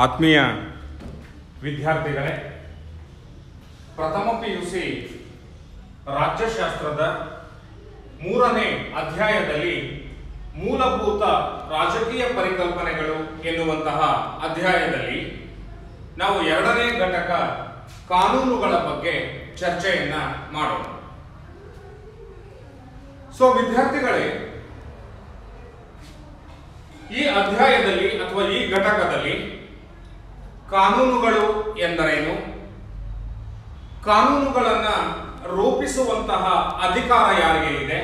ಆತ್ಮೀಯ ವಿದ್ಯಾರ್ಥಿಗಳೇ, ಪ್ರಥಮ ಪಿಯುಸಿ ರಾಜ್ಯಶಾಸ್ತ್ರದ 3ನೇ ಅಧ್ಯಾಯದಲ್ಲಿ ಮೂಲಭೂತ ರಾಜಕೀಯ ಪರಿಕಲ್ಪನೆಗಳು ಎನ್ನುವಂತಹ ಅಧ್ಯಾಯದಲ್ಲಿ ನಾವು 2ನೇ ಘಟಕ ಕಾನೂನುಗಳ ಬಗ್ಗೆ ಚರ್ಚೆಯನ್ನ ಮಾಡೋಣ. ವಿದ್ಯಾರ್ಥಿಗಳೇ, ಈ ಅಧ್ಯಾಯದಲ್ಲಿ ಅಥವಾ ಈ ಘಟಕದಲ್ಲಿ ಕಾನೂನುಗಳು ಎಂದರೇನು, ಕಾನೂನುಗಳನ್ನು ರೂಪಿಸುವಂತಹ ಅಧಿಕಾರ ಯಾರಿಗೆ ಇದೆ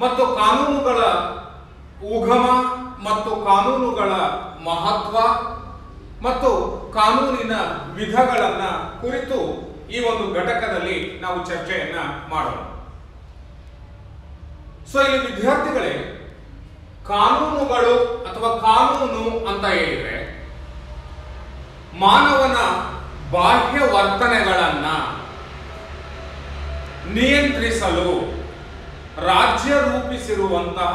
ಮತ್ತು ಕಾನೂನುಗಳ ಉಗಮ ಮತ್ತು ಕಾನೂನುಗಳ ಮಹತ್ವ ಮತ್ತು ಕಾನೂನಿನ ವಿಧಗಳನ್ನ ಕುರಿತು ಈ ಒಂದು ಘಟಕದಲ್ಲಿ ನಾವು ಚರ್ಚೆಯನ್ನ ಮಾಡೋಣ. ಇಲ್ಲಿ ವಿದ್ಯಾರ್ಥಿಗಳೇ, ಕಾನೂನುಗಳು ಅಥವಾ ಕಾನೂನು ಅಂತ ಹೇಳಿದ್ರೆ ಮಾನವನ ಬಾಹ್ಯ ವರ್ತನೆಗಳನ್ನ ನಿಯಂತ್ರಿಸಲು ರಾಜ್ಯ ರೂಪಿಸಿರುವಂತಹ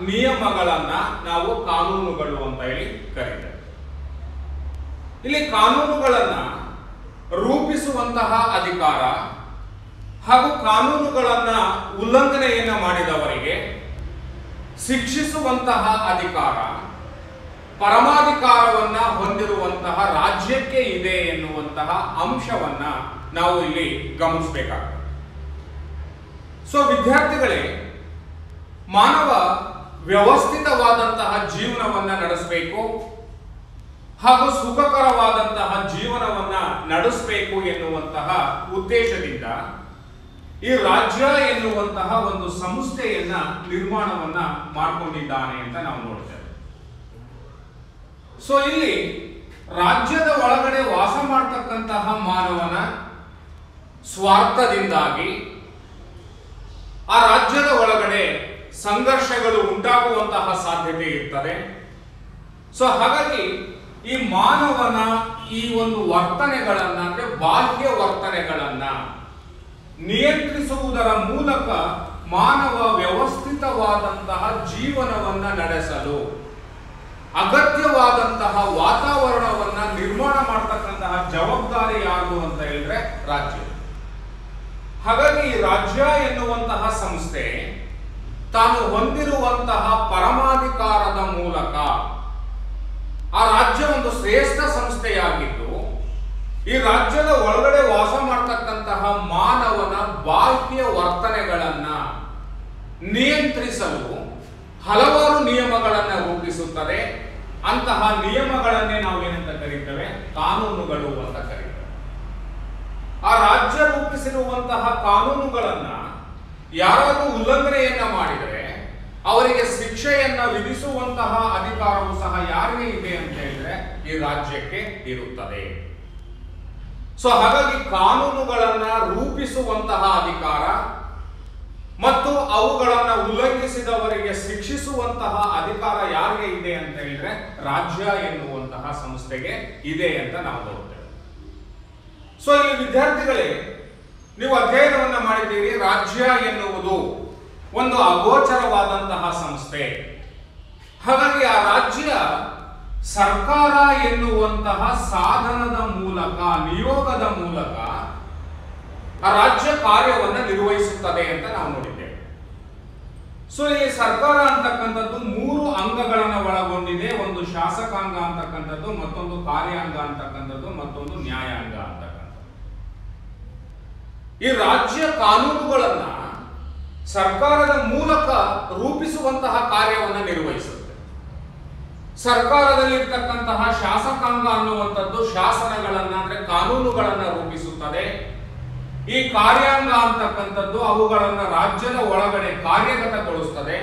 ನಿಯಮಗಳನ್ನ ನಾವು ಕಾನೂನುಗಳು ಅಂತ ಹೇಳಿ ಕರೀತೇವೆ. ಇಲ್ಲಿ ಕಾನೂನುಗಳನ್ನ ರೂಪಿಸುವಂತಹ ಅಧಿಕಾರ ಹಾಗೂ ಕಾನೂನುಗಳನ್ನ ಉಲ್ಲಂಘನೆಯನ್ನ ಮಾಡಿದವರಿಗೆ ಶಿಕ್ಷಿಸುವಂತಹ ಅಧಿಕಾರ, ಪರಮಾಧಿಕಾರವನ್ನ ಹೊಂದಿರುವಂತಹ ರಾಜ್ಯಕ್ಕೆ ಇದೆ ಎನ್ನುವಂತಹ ಅಂಶವನ್ನ ನಾವು ಇಲ್ಲಿ ಗಮನಿಸಬೇಕಾಗ್ತದೆ. ವಿದ್ಯಾರ್ಥಿಗಳೇ, ಮಾನವ ವ್ಯವಸ್ಥಿತವಾದಂತಹ ಜೀವನವನ್ನ ನಡೆಸಬೇಕು ಹಾಗೂ ಸುಖಕರವಾದಂತಹ ಜೀವನವನ್ನ ನಡೆಸಬೇಕು ಎನ್ನುವಂತಹ ಉದ್ದೇಶದಿಂದ ಈ ರಾಜ್ಯ ಎನ್ನುವಂತಹ ಒಂದು ಸಂಸ್ಥೆಯನ್ನ ನಿರ್ಮಾಣವನ್ನ ಮಾಡಿಕೊಂಡಿದ್ದಾನೆ ಅಂತ ನಾವು ನೋಡ್ತೇವೆ. ಇಲ್ಲಿ ರಾಜ್ಯದ ಒಳಗಡೆ ವಾಸ ಮಾಡತಕ್ಕಂತಹ ಮಾನವನ ಸ್ವಾರ್ಥದಿಂದಾಗಿ ಆ ರಾಜ್ಯದ ಒಳಗಡೆ ಸಂಘರ್ಷಗಳು ಉಂಟಾಗುವಂತಹ ಸಾಧ್ಯತೆ ಇರ್ತದೆ. ಹಾಗಾಗಿ ಈ ಮಾನವನ ಈ ಒಂದು ವರ್ತನೆಗಳನ್ನ ಅಂದ್ರೆ ಬಾಹ್ಯ ವರ್ತನೆಗಳನ್ನ ನಿಯಂತ್ರಿಸುವುದರ ಮೂಲಕ ಮಾನವ ವ್ಯವಸ್ಥಿತವಾದಂತಹ ಜೀವನವನ್ನ ನಡೆಸಲು ಅಗತ್ಯವಾದಂತಹ ವಾತಾವರಣವನ್ನ ನಿರ್ಮಾಣ ಮಾಡತಕ್ಕಂತಹ ಜವಾಬ್ದಾರಿ ಯಾರು ಅಂತ ಹೇಳಿದ್ರೆ ರಾಜ್ಯ. ಹಾಗಾಗಿ ರಾಜ್ಯ ಎನ್ನುವಂತಹ ಸಂಸ್ಥೆ ತಾನು ಹೊಂದಿರುವಂತಹ ಪರಮಾಧಿಕಾರದ ಮೂಲಕ ಆ ರಾಜ್ಯ ಒಂದು ಶ್ರೇಷ್ಠ ಸಂಸ್ಥೆಯಾಗಿದ್ದು ಈ ರಾಜ್ಯದ ಒಳಗಡೆ ವಾಸ ಮಾಡತಕ್ಕಂತಹ ಮಾನವನ ಬಾಹ್ಯ ವರ್ತನೆಗಳನ್ನ ನಿಯಂತ್ರಿಸಲು ಹಲವಾರು ನಿಯಮಗಳನ್ನು ರೂಪಿಸುತ್ತದೆ. ಅಂತಹ ನಿಯಮಗಳನ್ನೇ ನಾವೇನಂತ ಕರೀತೇವೆ? ಕಾನೂನುಗಳು ಅಂತ ಕರೀತೇವೆ. ಆ ರಾಜ್ಯ ರೂಪಿಸಿರುವಂತಹ ಕಾನೂನುಗಳನ್ನ ಯಾರಾದರೂ ಉಲ್ಲಂಘನೆಯನ್ನ ಮಾಡಿದರೆ ಅವರಿಗೆ ಶಿಕ್ಷೆಯನ್ನ ವಿಧಿಸುವಂತಹ ಅಧಿಕಾರವು ಸಹ ಯಾರಿಗೆ ಇದೆ ಅಂತ ಹೇಳಿದ್ರೆ ಈ ರಾಜ್ಯಕ್ಕೆ ಇರುತ್ತದೆ. ಹಾಗಾಗಿ ಕಾನೂನುಗಳನ್ನ ರೂಪಿಸುವಂತಹ ಅಧಿಕಾರ ಮತ್ತು ಅವುಗಳನ್ನ ಉಲ್ಲಂಘಿಸಿದವರಿಗೆ ಶಿಕ್ಷಿಸುವಂತಹ ಅಧಿಕಾರ ಯಾರಿಗೆ ಇದೆ ಅಂತ ಹೇಳಿದ್ರೆ ರಾಜ್ಯ ಎನ್ನುವಂತಹ ಸಂಸ್ಥೆಗೆ ಇದೆ ಅಂತ ನಾವು ನೋಡ್ತೇವೆ. ಇಲ್ಲಿ ವಿದ್ಯಾರ್ಥಿಗಳೇ, ನೀವು ಅಧ್ಯಯನವನ್ನ ಮಾಡಿದ್ದೀರಿ. ರಾಜ್ಯ ಎನ್ನುವುದು ಒಂದು ಅಗೋಚರವಾದಂತಹ ಸಂಸ್ಥೆ. ಹಾಗಾಗಿ ಆ ರಾಜ್ಯ ಸರ್ಕಾರ ಎನ್ನುವಂತಹ ಸಾಧನದ ಮೂಲಕ, ನಿಯೋಗದ ಮೂಲಕ ಆ ರಾಜ್ಯ ಕಾರ್ಯವನ್ನ ನಿರ್ವಹಿಸುತ್ತದೆ ಅಂತ ನಾವು ನೋಡಿದ್ದೇವೆ. ಈ ಸರ್ಕಾರ ಅಂತಕ್ಕಂಥದ್ದು 3 ಅಂಗಗಳನ್ನು ಒಳಗೊಂಡಿದೆ. ಒಂದು ಶಾಸಕಾಂಗ ಅಂತಕ್ಕಂಥದ್ದು, ಮತ್ತೊಂದು ಕಾರ್ಯಾಂಗ ಅಂತಕ್ಕಂಥದ್ದು, ಮತ್ತೊಂದು ನ್ಯಾಯಾಂಗ ಅಂತಕ್ಕಂಥದ್ದು. ಈ ರಾಜ್ಯ ಕಾನೂನುಗಳನ್ನ ಸರ್ಕಾರದ ಮೂಲಕ ರೂಪಿಸುವಂತಹ ಕಾರ್ಯವನ್ನ ನಿರ್ವಹಿಸುತ್ತೆ. ಸರ್ಕಾರದಲ್ಲಿರ್ತಕ್ಕಂತಹ ಶಾಸಕಾಂಗ ಅನ್ನುವಂಥದ್ದು ಶಾಸನಗಳನ್ನ ಅಂದ್ರೆ ಕಾನೂನುಗಳನ್ನ ರೂಪಿಸುತ್ತದೆ. ಈ ಕಾರ್ಯಾಂಗ ಅಂತಕ್ಕಂಥದ್ದು ಅವುಗಳನ್ನ ರಾಜ್ಯದ ಒಳಗಡೆ ಕಾರ್ಯಗತಗೊಳಿಸುತ್ತದೆ.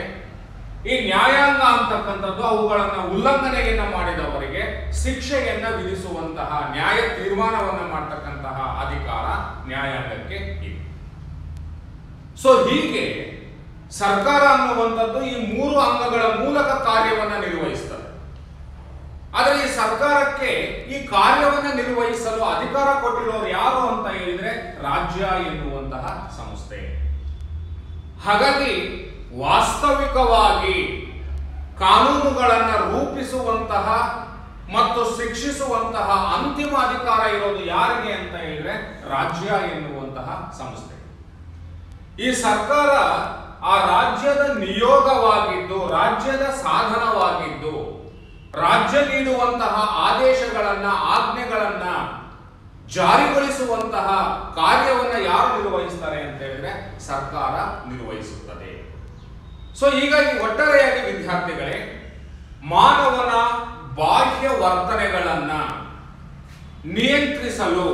ಈ ನ್ಯಾಯಾಂಗ ಅಂತಕ್ಕಂಥದ್ದು ಅವುಗಳನ್ನ ಉಲ್ಲಂಘನೆಯನ್ನ ಮಾಡಿದವರಿಗೆ ಶಿಕ್ಷೆಯನ್ನ ವಿಧಿಸುವಂತಹ ನ್ಯಾಯ ತೀರ್ಮಾನವನ್ನ ಮಾಡತಕ್ಕಂತಹ ಅಧಿಕಾರ ನ್ಯಾಯಾಂಗಕ್ಕೆ ಇದೆ. ಹೀಗೆ ಸರ್ಕಾರ ಅನ್ನುವಂಥದ್ದು ಈ 3 ಅಂಗಗಳ ಮೂಲಕ ಕಾರ್ಯವನ್ನ ನಿರ್ವಹಿಸುತ್ತದೆ. ಆದರೆ ಈ ಸರ್ಕಾರಕ್ಕೆ ಈ ಕಾರ್ಯವನ್ನ ನಿರ್ವಹಿಸಲು ಅಧಿಕಾರ ಕೊಟ್ಟಿರೋರು ಯಾರು ಅಂತ ಹೇಳಿದ್ರೆ ರಾಜ್ಯ ಎನ್ನುವಂತಹ ಸಂಸ್ಥೆ. ಹಾಗಾಗಿ ವಾಸ್ತವಿಕವಾಗಿ ಕಾನೂನುಗಳನ್ನು ರೂಪಿಸುವಂತಹ ಮತ್ತು ಶಿಕ್ಷಿಸುವಂತಹ ಅಂತಿಮ ಅಧಿಕಾರ ಇರೋದು ಯಾರಿಗೆ ಅಂತ ಹೇಳಿದ್ರೆ ರಾಜ್ಯ ಎನ್ನುವಂತಹ ಸಂಸ್ಥೆ. ಈ ಸರ್ಕಾರ ಆ ರಾಜ್ಯದ ನಿಯೋಗವಾಗಿದ್ದು, ರಾಜ್ಯದ ಸಾಧನವಾಗಿದ್ದು, ರಾಜ್ಯ ನೀಡುವಂತಹ ಆದೇಶಗಳನ್ನ, ಆಜ್ಞೆಗಳನ್ನ ಜಾರಿಗೊಳಿಸುವಂತಹ ಕಾರ್ಯವನ್ನ ಯಾರು ನಿರ್ವಹಿಸ್ತಾರೆ ಅಂತ ಹೇಳಿದ್ರೆ ಸರ್ಕಾರ ನಿರ್ವಹಿಸುತ್ತದೆ. ಸೊ ಹೀಗಾಗಿ ಒಟ್ಟಾರೆಯಾಗಿ ವಿದ್ಯಾರ್ಥಿಗಳೇ, ಮಾನವನ ಬಾಹ್ಯ ವರ್ತನೆಗಳನ್ನ ನಿಯಂತ್ರಿಸಲು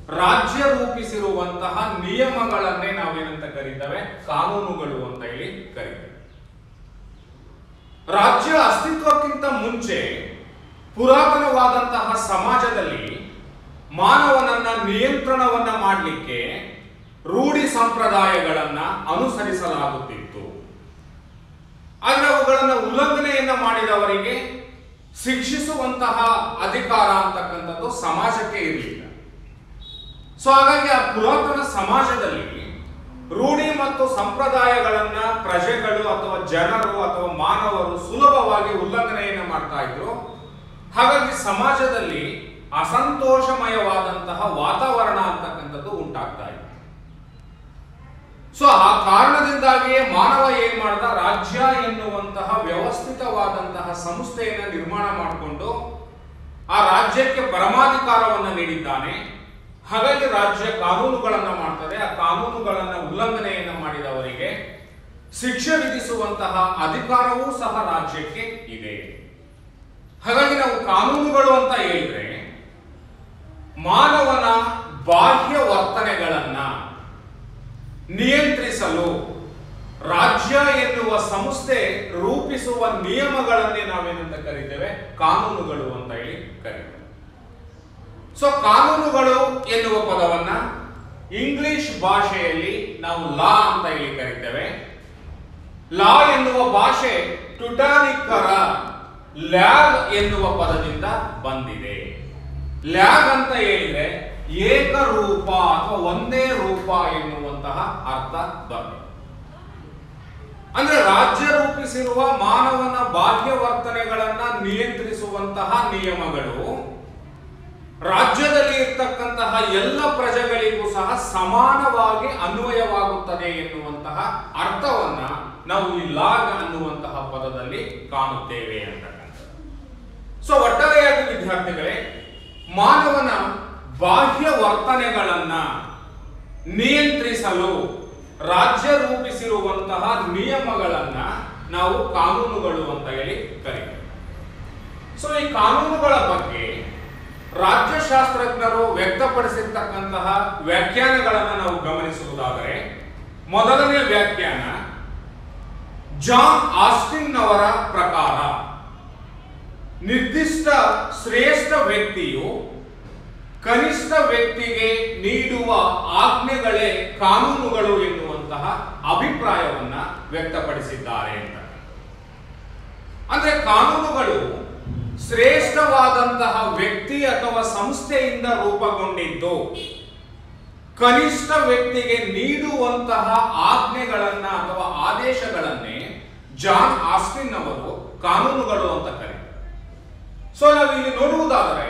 ರಾಜ್ಯ ರೂಪಿಸಿರುವಂತಹ ನಿಯಮಗಳನ್ನೇ ನಾವೇನಂತ ಕರೀತೇವೆ, ಕಾನೂನುಗಳು ಅಂತ ಹೇಳಿ ಕರೀತೇವೆ. ರಾಜ್ಯ ಅಸ್ತಿತ್ವಕ್ಕಿಂತ ಮುಂಚೆ ಪುರಾತನವಾದಂತಹ ಸಮಾಜದಲ್ಲಿ ಮಾನವನನ್ನ ನಿಯಂತ್ರಣವನ್ನ ಮಾಡಲಿಕ್ಕೆ ರೂಢಿ ಸಂಪ್ರದಾಯಗಳನ್ನ ಅನುಸರಿಸಲಾಗುತ್ತಿತ್ತು. ಆದರೆ ಅವುಗಳನ್ನು ಉಲ್ಲಂಘನೆಯನ್ನ ಮಾಡಿದವರಿಗೆ ಶಿಕ್ಷಿಸುವಂತಹ ಅಧಿಕಾರ ಅಂತಕ್ಕಂಥದ್ದು ಸಮಾಜಕ್ಕೆ ಇರಲಿಲ್ಲ. ಸೊ ಹಾಗಾಗಿ ಆ ಪುರಾತನ ಸಮಾಜದಲ್ಲಿ ರೂಢಿ ಮತ್ತು ಸಂಪ್ರದಾಯಗಳನ್ನ ಪ್ರಜೆಗಳು ಅಥವಾ ಜನರು ಅಥವಾ ಮಾನವರು ಸುಲಭವಾಗಿ ಉಲ್ಲಂಘನೆಯನ್ನು ಮಾಡ್ತಾ ಇದ್ರು. ಹಾಗಾಗಿ ಸಮಾಜದಲ್ಲಿ ಅಸಂತೋಷಮಯವಾದಂತಹ ವಾತಾವರಣ ಅಂತಕ್ಕಂಥದ್ದು ಉಂಟಾಗ್ತಾ ಇತ್ತು. ಸೊ ಆ ಕಾರಣದಿಂದಾಗಿಯೇ ಮಾನವ ಏನ್ ಮಾಡ್ದ, ರಾಜ್ಯ ಎನ್ನುವಂತಹ ವ್ಯವಸ್ಥಿತವಾದಂತಹ ಸಂಸ್ಥೆಯನ್ನು ನಿರ್ಮಾಣ ಮಾಡಿಕೊಂಡು ಆ ರಾಜ್ಯಕ್ಕೆ ಪರಮಾಧಿಕಾರವನ್ನು ನೀಡಿದ್ದಾನೆ. ಹಾಗಾಗಿ ರಾಜ್ಯ ಕಾನೂನುಗಳನ್ನ ಮಾಡ್ತದೆ. ಆ ಕಾನೂನುಗಳನ್ನ ಉಲ್ಲಂಘನೆಯನ್ನ ಮಾಡಿದವರಿಗೆ ಶಿಕ್ಷೆ ವಿಧಿಸುವಂತಹ ಅಧಿಕಾರವೂ ಸಹ ರಾಜ್ಯಕ್ಕೆ ಇದೆ. ಹಾಗಾಗಿ ನಾವು ಕಾನೂನುಗಳು ಅಂತ ಹೇಳಿದ್ರೆ ಮಾನವನ ಬಾಹ್ಯ ವರ್ತನೆಗಳನ್ನ ನಿಯಂತ್ರಿಸಲು ರಾಜ್ಯ ಎನ್ನುವ ಸಂಸ್ಥೆ ರೂಪಿಸುವ ನಿಯಮಗಳನ್ನೇ ನಾವೇನಂತ ಕರೀತೇವೆ, ಕಾನೂನುಗಳು ಅಂತ ಹೇಳಿ ಕರೀತೇವೆ. ಸೊ ಕಾನೂನುಗಳು ಎನ್ನುವ ಪದವನ್ನ ಇಂಗ್ಲಿಷ್ ಭಾಷೆಯಲ್ಲಿ ನಾವು ಲಾ ಅಂತ ಹೇಳಿ ಕರೀತೇವೆ. ಲಾ ಎನ್ನುವ ಭಾಷೆ ಟುಟಾನಿಕ್ಕರ ಲ್ಯಾಗ್ ಎನ್ನುವ ಪದದಿಂದ ಬಂದಿದೆ. ಲ್ಯಾಗ್ ಅಂತ ಹೇಳಿದ್ರೆ ಏಕರೂಪ ಅಥವಾ ಒಂದೇ ರೂಪ ಎನ್ನುವಂತಹ ಅರ್ಥ ಬರ್ತದೆ. ಅಂದ್ರೆ ರಾಜ್ಯ ರೂಪಿಸಿರುವ ಮಾನವನ ಬಾಹ್ಯ ವರ್ತನೆಗಳನ್ನ ನಿಯಂತ್ರಿಸುವಂತಹ ನಿಯಮಗಳು ರಾಜ್ಯದಲ್ಲಿ ಇರ್ತಕ್ಕಂತಹ ಎಲ್ಲ ಪ್ರಜೆಗಳಿಗೂ ಸಹ ಸಮಾನವಾಗಿ ಅನ್ವಯವಾಗುತ್ತದೆ ಎನ್ನುವಂತಹ ಅರ್ಥವನ್ನ ನಾವು ಈ ಲಾಗ್ ಅನ್ನುವಂತಹ ಪದದಲ್ಲಿ ಕಾಣುತ್ತೇವೆ ಅಂತಕ್ಕಂಥದ್ದು. ಸೊ ಒಟ್ಟಾರೆಯಾಗಿ ವಿದ್ಯಾರ್ಥಿಗಳೇ, ಮಾನವನ ಬಾಹ್ಯ ವರ್ತನೆಗಳನ್ನ ನಿಯಂತ್ರಿಸಲು ರಾಜ್ಯ ರೂಪಿಸಿರುವಂತಹ ನಿಯಮಗಳನ್ನ ನಾವು ಕಾನೂನುಗಳು ಅಂತ ಹೇಳಿ ಕರೀತೇವೆ. ಸೊ ಈ ಕಾನೂನುಗಳ ಬಗ್ಗೆ ರಾಜ್ಯಶಾಸ್ತ್ರಜ್ಞರು ವ್ಯಕ್ತಪಡಿಸಿರ್ತಕ್ಕಂತಹ ವ್ಯಾಖ್ಯಾನಗಳನ್ನು ನಾವು ಗಮನಿಸುವುದಾದರೆ, ಮೊದಲನೇ ವ್ಯಾಖ್ಯಾನ ಜಾನ್ ಆಸ್ಟಿನ್ ಅವರ ಪ್ರಕಾರ ನಿರ್ದಿಷ್ಟ ಶ್ರೇಷ್ಠ ವ್ಯಕ್ತಿಯು ಕನಿಷ್ಠ ವ್ಯಕ್ತಿಗೆ ನೀಡುವ ಆಜ್ಞೆಗಳೇ ಕಾನೂನುಗಳು ಎನ್ನುವಂತಹ ಅಭಿಪ್ರಾಯವನ್ನ ವ್ಯಕ್ತಪಡಿಸಿದ್ದಾರೆ ಅಂತ. ಅಂದ್ರೆ ಕಾನೂನುಗಳು ಶ್ರೇಷ್ಠವಾದಂತಹ ವ್ಯಕ್ತಿ ಅಥವಾ ಸಂಸ್ಥೆಯಿಂದ ರೂಪುಗೊಂಡಿದ್ದು ಕನಿಷ್ಠ ವ್ಯಕ್ತಿಗೆ ನೀಡುವಂತಹ ಆಜ್ಞೆಗಳನ್ನ ಅಥವಾ ಆದೇಶಗಳನ್ನೇ ಜಾನ್ ಆಸ್ಟಿನ್ ಅವರು ಕಾನೂನುಗಳು ಅಂತ ಕರೀತಾರೆ. ಸೊ ನಾವು ಇಲ್ಲಿ ನೋಡುವುದಾದರೆ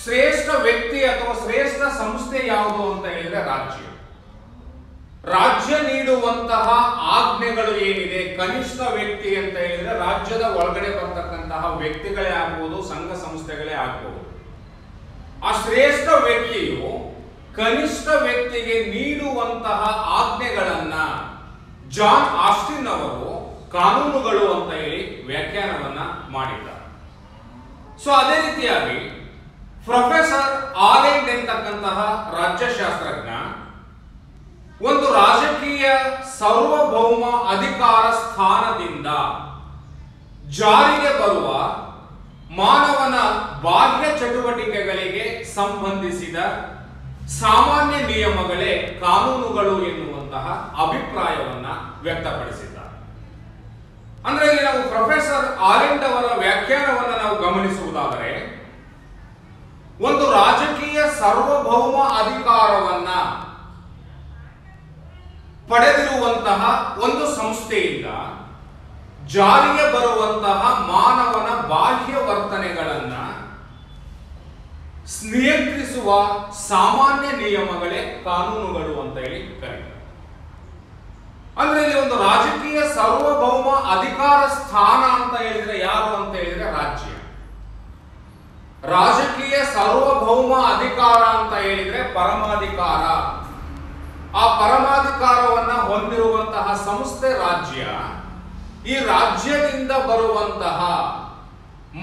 ಶ್ರೇಷ್ಠ ವ್ಯಕ್ತಿ ಅಥವಾ ಶ್ರೇಷ್ಠ ಸಂಸ್ಥೆ ಯಾವುದು ಅಂತ ಹೇಳಿದ್ರೆ ರಾಜ್ಯ. ರಾಜ್ಯ ನೀಡುವಂತಹ ಆಜ್ಞೆಗಳು ಏನಿದೆ, ಕನಿಷ್ಠ ವ್ಯಕ್ತಿ ಅಂತ ಹೇಳಿದ್ರೆ ರಾಜ್ಯದ ಒಳಗಡೆ ಬರ್ತಕ್ಕಂತಹ ವ್ಯಕ್ತಿಗಳೇ ಆಗ್ಬಹುದು, ಸಂಘ ಸಂಸ್ಥೆಗಳೇ ಆಗ್ಬಹುದು. ಆ ಶ್ರೇಷ್ಠ ವ್ಯಕ್ತಿಯು ಕನಿಷ್ಠ ವ್ಯಕ್ತಿಗೆ ನೀಡುವಂತಹ ಆಜ್ಞೆಗಳನ್ನ ಜಾನ್ ಆಸ್ಟಿನ್ ಅವರು ಕಾನೂನುಗಳು ಅಂತ ಹೇಳಿ ವ್ಯಾಖ್ಯಾನವನ್ನ ಮಾಡಿದ್ದಾರೆ. ಸೊ ಅದೇ ರೀತಿಯಾಗಿ ಪ್ರೊಫೆಸರ್ ಆಲೆಂಡ್ ಎಂತಕ್ಕಂತಹ ರಾಜ್ಯಶಾಸ್ತ್ರಜ್ಞ ಒಂದು ರಾಜಕೀಯ ಸಾರ್ವಭೌಮ ಅಧಿಕಾರ ಸ್ಥಾನದಿಂದ ಜಾರಿಗೆ ಬರುವ ಮಾನವನ ಬಾಹ್ಯ ಚಟುವಟಿಕೆಗಳಿಗೆ ಸಂಬಂಧಿಸಿದ ಸಾಮಾನ್ಯ ನಿಯಮಗಳೇ ಕಾನೂನುಗಳು ಎನ್ನುವಂತಹ ಅಭಿಪ್ರಾಯವನ್ನ ವ್ಯಕ್ತಪಡಿಸಿದ್ದಾರೆ. ಅಂದ್ರೆ ಇಲ್ಲಿ ನಾವು ಪ್ರೊಫೆಸರ್ ಆಲೆಂಡ್ ಅವರ ವ್ಯಾಖ್ಯಾನವನ್ನು ನಾವು ಗಮನಿಸುವುದಾದರೆ, ಒಂದು ರಾಜಕೀಯ ಸಾರ್ವಭೌಮ ಅಧಿಕಾರವನ್ನ ಪಡೆದಿರುವಂತಹ ಒಂದು ಸಂಸ್ಥೆಯಿಂದ ಜಾರಿಗೆ ಬರುವಂತಹ ಮಾನವನ ಬಾಹ್ಯ ವರ್ತನೆಗಳನ್ನ ನಿರ್ವಹಿಸುವ ಸಾಮಾನ್ಯ ನಿಯಮಗಳೇ ಕಾನೂನುಗಳು ಅಂತ ಹೇಳಿ ಕರೀತಾರೆ. ಅಂದ್ರೆ ಇಲ್ಲಿ ಒಂದು ರಾಜಕೀಯ ಸಾರ್ವಭೌಮ ಅಧಿಕಾರ ಸ್ಥಾನ ಅಂತ ಹೇಳಿದ್ರೆ ಯಾರು ಅಂತ ಹೇಳಿದ್ರೆ ರಾಜ್ಯ. ರಾಜಕೀಯ ಸಾರ್ವಭೌಮ ಅಧಿಕಾರ ಅಂತ ಹೇಳಿದ್ರೆ ಪರಮಾಧಿಕಾರ. ಆ ಪರಮಾಧಿಕಾರವನ್ನ ಹೊಂದಿರುವಂತಹ ಸಂಸ್ಥೆ ರಾಜ್ಯ. ಈ ರಾಜ್ಯದಿಂದ ಬರುವಂತಹ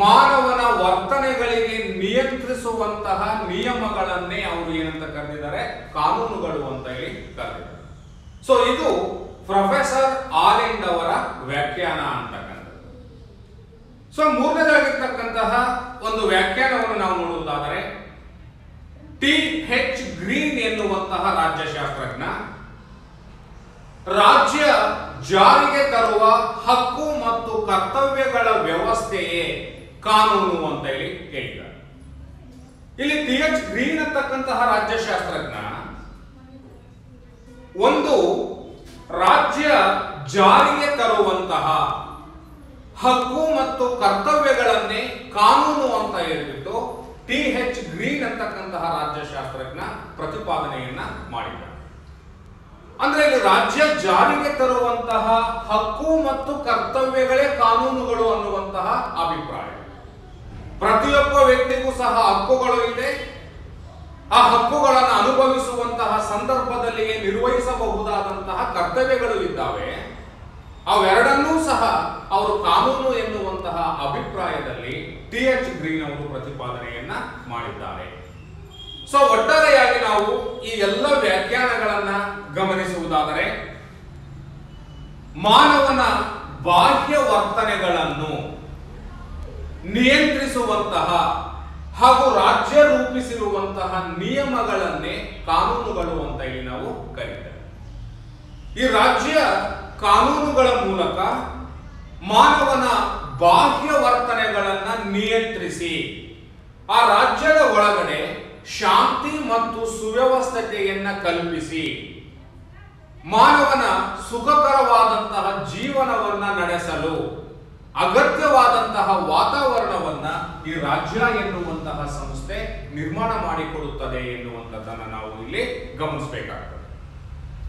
ಮಾನವನ ವರ್ತನೆಗಳಿಗೆ ನಿಯಂತ್ರಿಸುವಂತಹ ನಿಯಮಗಳನ್ನೇ ಅವರು ಏನಂತ ಕರೆದಿದ್ದಾರೆ, ಕಾನೂನುಗಳು ಅಂತ ಹೇಳಿ ಕರೆದಿದ್ದಾರೆ. ಸೊ ಇದು ಪ್ರೊಫೆಸರ್ ಆಲೆಂಡ್ ಅವರ ವ್ಯಾಖ್ಯಾನ ಅಂತಕ್ಕಂಥದ್ದು. ಸೊ ಮೂರನೇದಾಗಿರ್ತಕ್ಕಂತಹ ಒಂದು ವ್ಯಾಖ್ಯಾನವನ್ನು ನಾವು ನೋಡುವುದಾದರೆ ಟಿ.ಎಚ್. ಗ್ರೀನ್ ಎನ್ನುವಂತಹ ರಾಜ್ಯಶಾಸ್ತ್ರಜ್ಞ ರಾಜ್ಯ ಜಾರಿಗೆ ತರುವ ಹಕ್ಕು ಮತ್ತು ಕರ್ತವ್ಯಗಳ ವ್ಯವಸ್ಥೆಯೇ ಕಾನೂನು ಅಂತ ಹೇಳಿ ಹೇಳಿದ್ದಾರೆ. ಇಲ್ಲಿ ಟಿ.ಎಚ್. ಗ್ರೀನ್ ಅಂತಕ್ಕಂತಹ ರಾಜ್ಯಶಾಸ್ತ್ರಜ್ಞ ಒಂದು ರಾಜ್ಯ ಜಾರಿಗೆ ತರುವಂತಹ ಹಕ್ಕು ಮತ್ತು ಕರ್ತವ್ಯಗಳನ್ನೇ ಕಾನೂನು ಅಂತ ಹೇಳಿಬಿಟ್ಟು ಟಿ.ಎಚ್. ಗ್ರೀನ್ ಅಂತಕ್ಕಂತಹ ರಾಜ್ಯಶಾಸ್ತ್ರಜ್ಞ ಪ್ರತಿಪಾದನೆಯನ್ನ ಮಾಡಿದ್ದಾರೆ. ಅಂದ್ರೆ ಇಲ್ಲಿ ರಾಜ್ಯ ಜಾರಿಗೆ ತರುವಂತಹ ಹಕ್ಕು ಮತ್ತು ಕರ್ತವ್ಯಗಳೇ ಕಾನೂನುಗಳು ಅನ್ನುವಂತಹ ಅಭಿಪ್ರಾಯ. ಪ್ರತಿಯೊಬ್ಬ ವ್ಯಕ್ತಿಗೂ ಸಹ ಹಕ್ಕುಗಳು ಇದೆ. ಆ ಹಕ್ಕುಗಳನ್ನು ಅನುಭವಿಸುವಂತಹ ಸಂದರ್ಭದಲ್ಲಿ ನಿರ್ವಹಿಸಬಹುದಾದಂತಹ ಕರ್ತವ್ಯಗಳು ಇದ್ದಾವೆ. ಅವೆರಡನ್ನೂ ಸಹ ಅವರು ಕಾನೂನು ಎನ್ನುವಂತಹ ಅಭಿಪ್ರಾಯದಲ್ಲಿ ಟಿ.ಎಚ್. ಗ್ರೀನ್ ಅವರು ಪ್ರತಿಪಾದನೆಯನ್ನ ಮಾಡಿದ್ದಾರೆ. ಸೊ ಒಟ್ಟಾರೆಯಾಗಿ ನಾವು ಈ ಎಲ್ಲ ವ್ಯಾಖ್ಯಾನಗಳನ್ನ ಗಮನಿಸುವುದಾದರೆ ಮಾನವನ ಬಾಹ್ಯ ವರ್ತನೆಗಳನ್ನು ನಿಯಂತ್ರಿಸುವಂತಹ ಹಾಗೂ ರಾಜ್ಯ ರೂಪಿಸಿರುವಂತಹ ನಿಯಮಗಳನ್ನೇ ಕಾನೂನುಗಳು ಅಂತ ಹೇಳಿ ನಾವು ಕರೀತೇವೆ. ಈ ರಾಜ್ಯ ಕಾನೂನುಗಳ ಮೂಲಕ ಮಾನವನ ಬಾಹ್ಯ ವರ್ತನೆಗಳನ್ನ ನಿಯಂತ್ರಿಸಿ ಆ ರಾಜ್ಯದ ಒಳಗಡೆ ಶಾಂತಿ ಮತ್ತು ಸುವ್ಯವಸ್ಥತೆಯನ್ನ ಕಲ್ಪಿಸಿ ಮಾನವನ ಸುಖಕರವಾದಂತಹ ಜೀವನವನ್ನ ನಡೆಸಲು ಅಗತ್ಯವಾದಂತಹ ವಾತಾವರಣವನ್ನ ಈ ರಾಜ್ಯ ಎನ್ನುವಂತಹ ಸಂಸ್ಥೆ ನಿರ್ಮಾಣ ಮಾಡಿಕೊಡುತ್ತದೆ ಎನ್ನುವಂಥದ್ದನ್ನು ನಾವು ಇಲ್ಲಿ ಗಮನಿಸಬೇಕಾಗ್ತದೆ.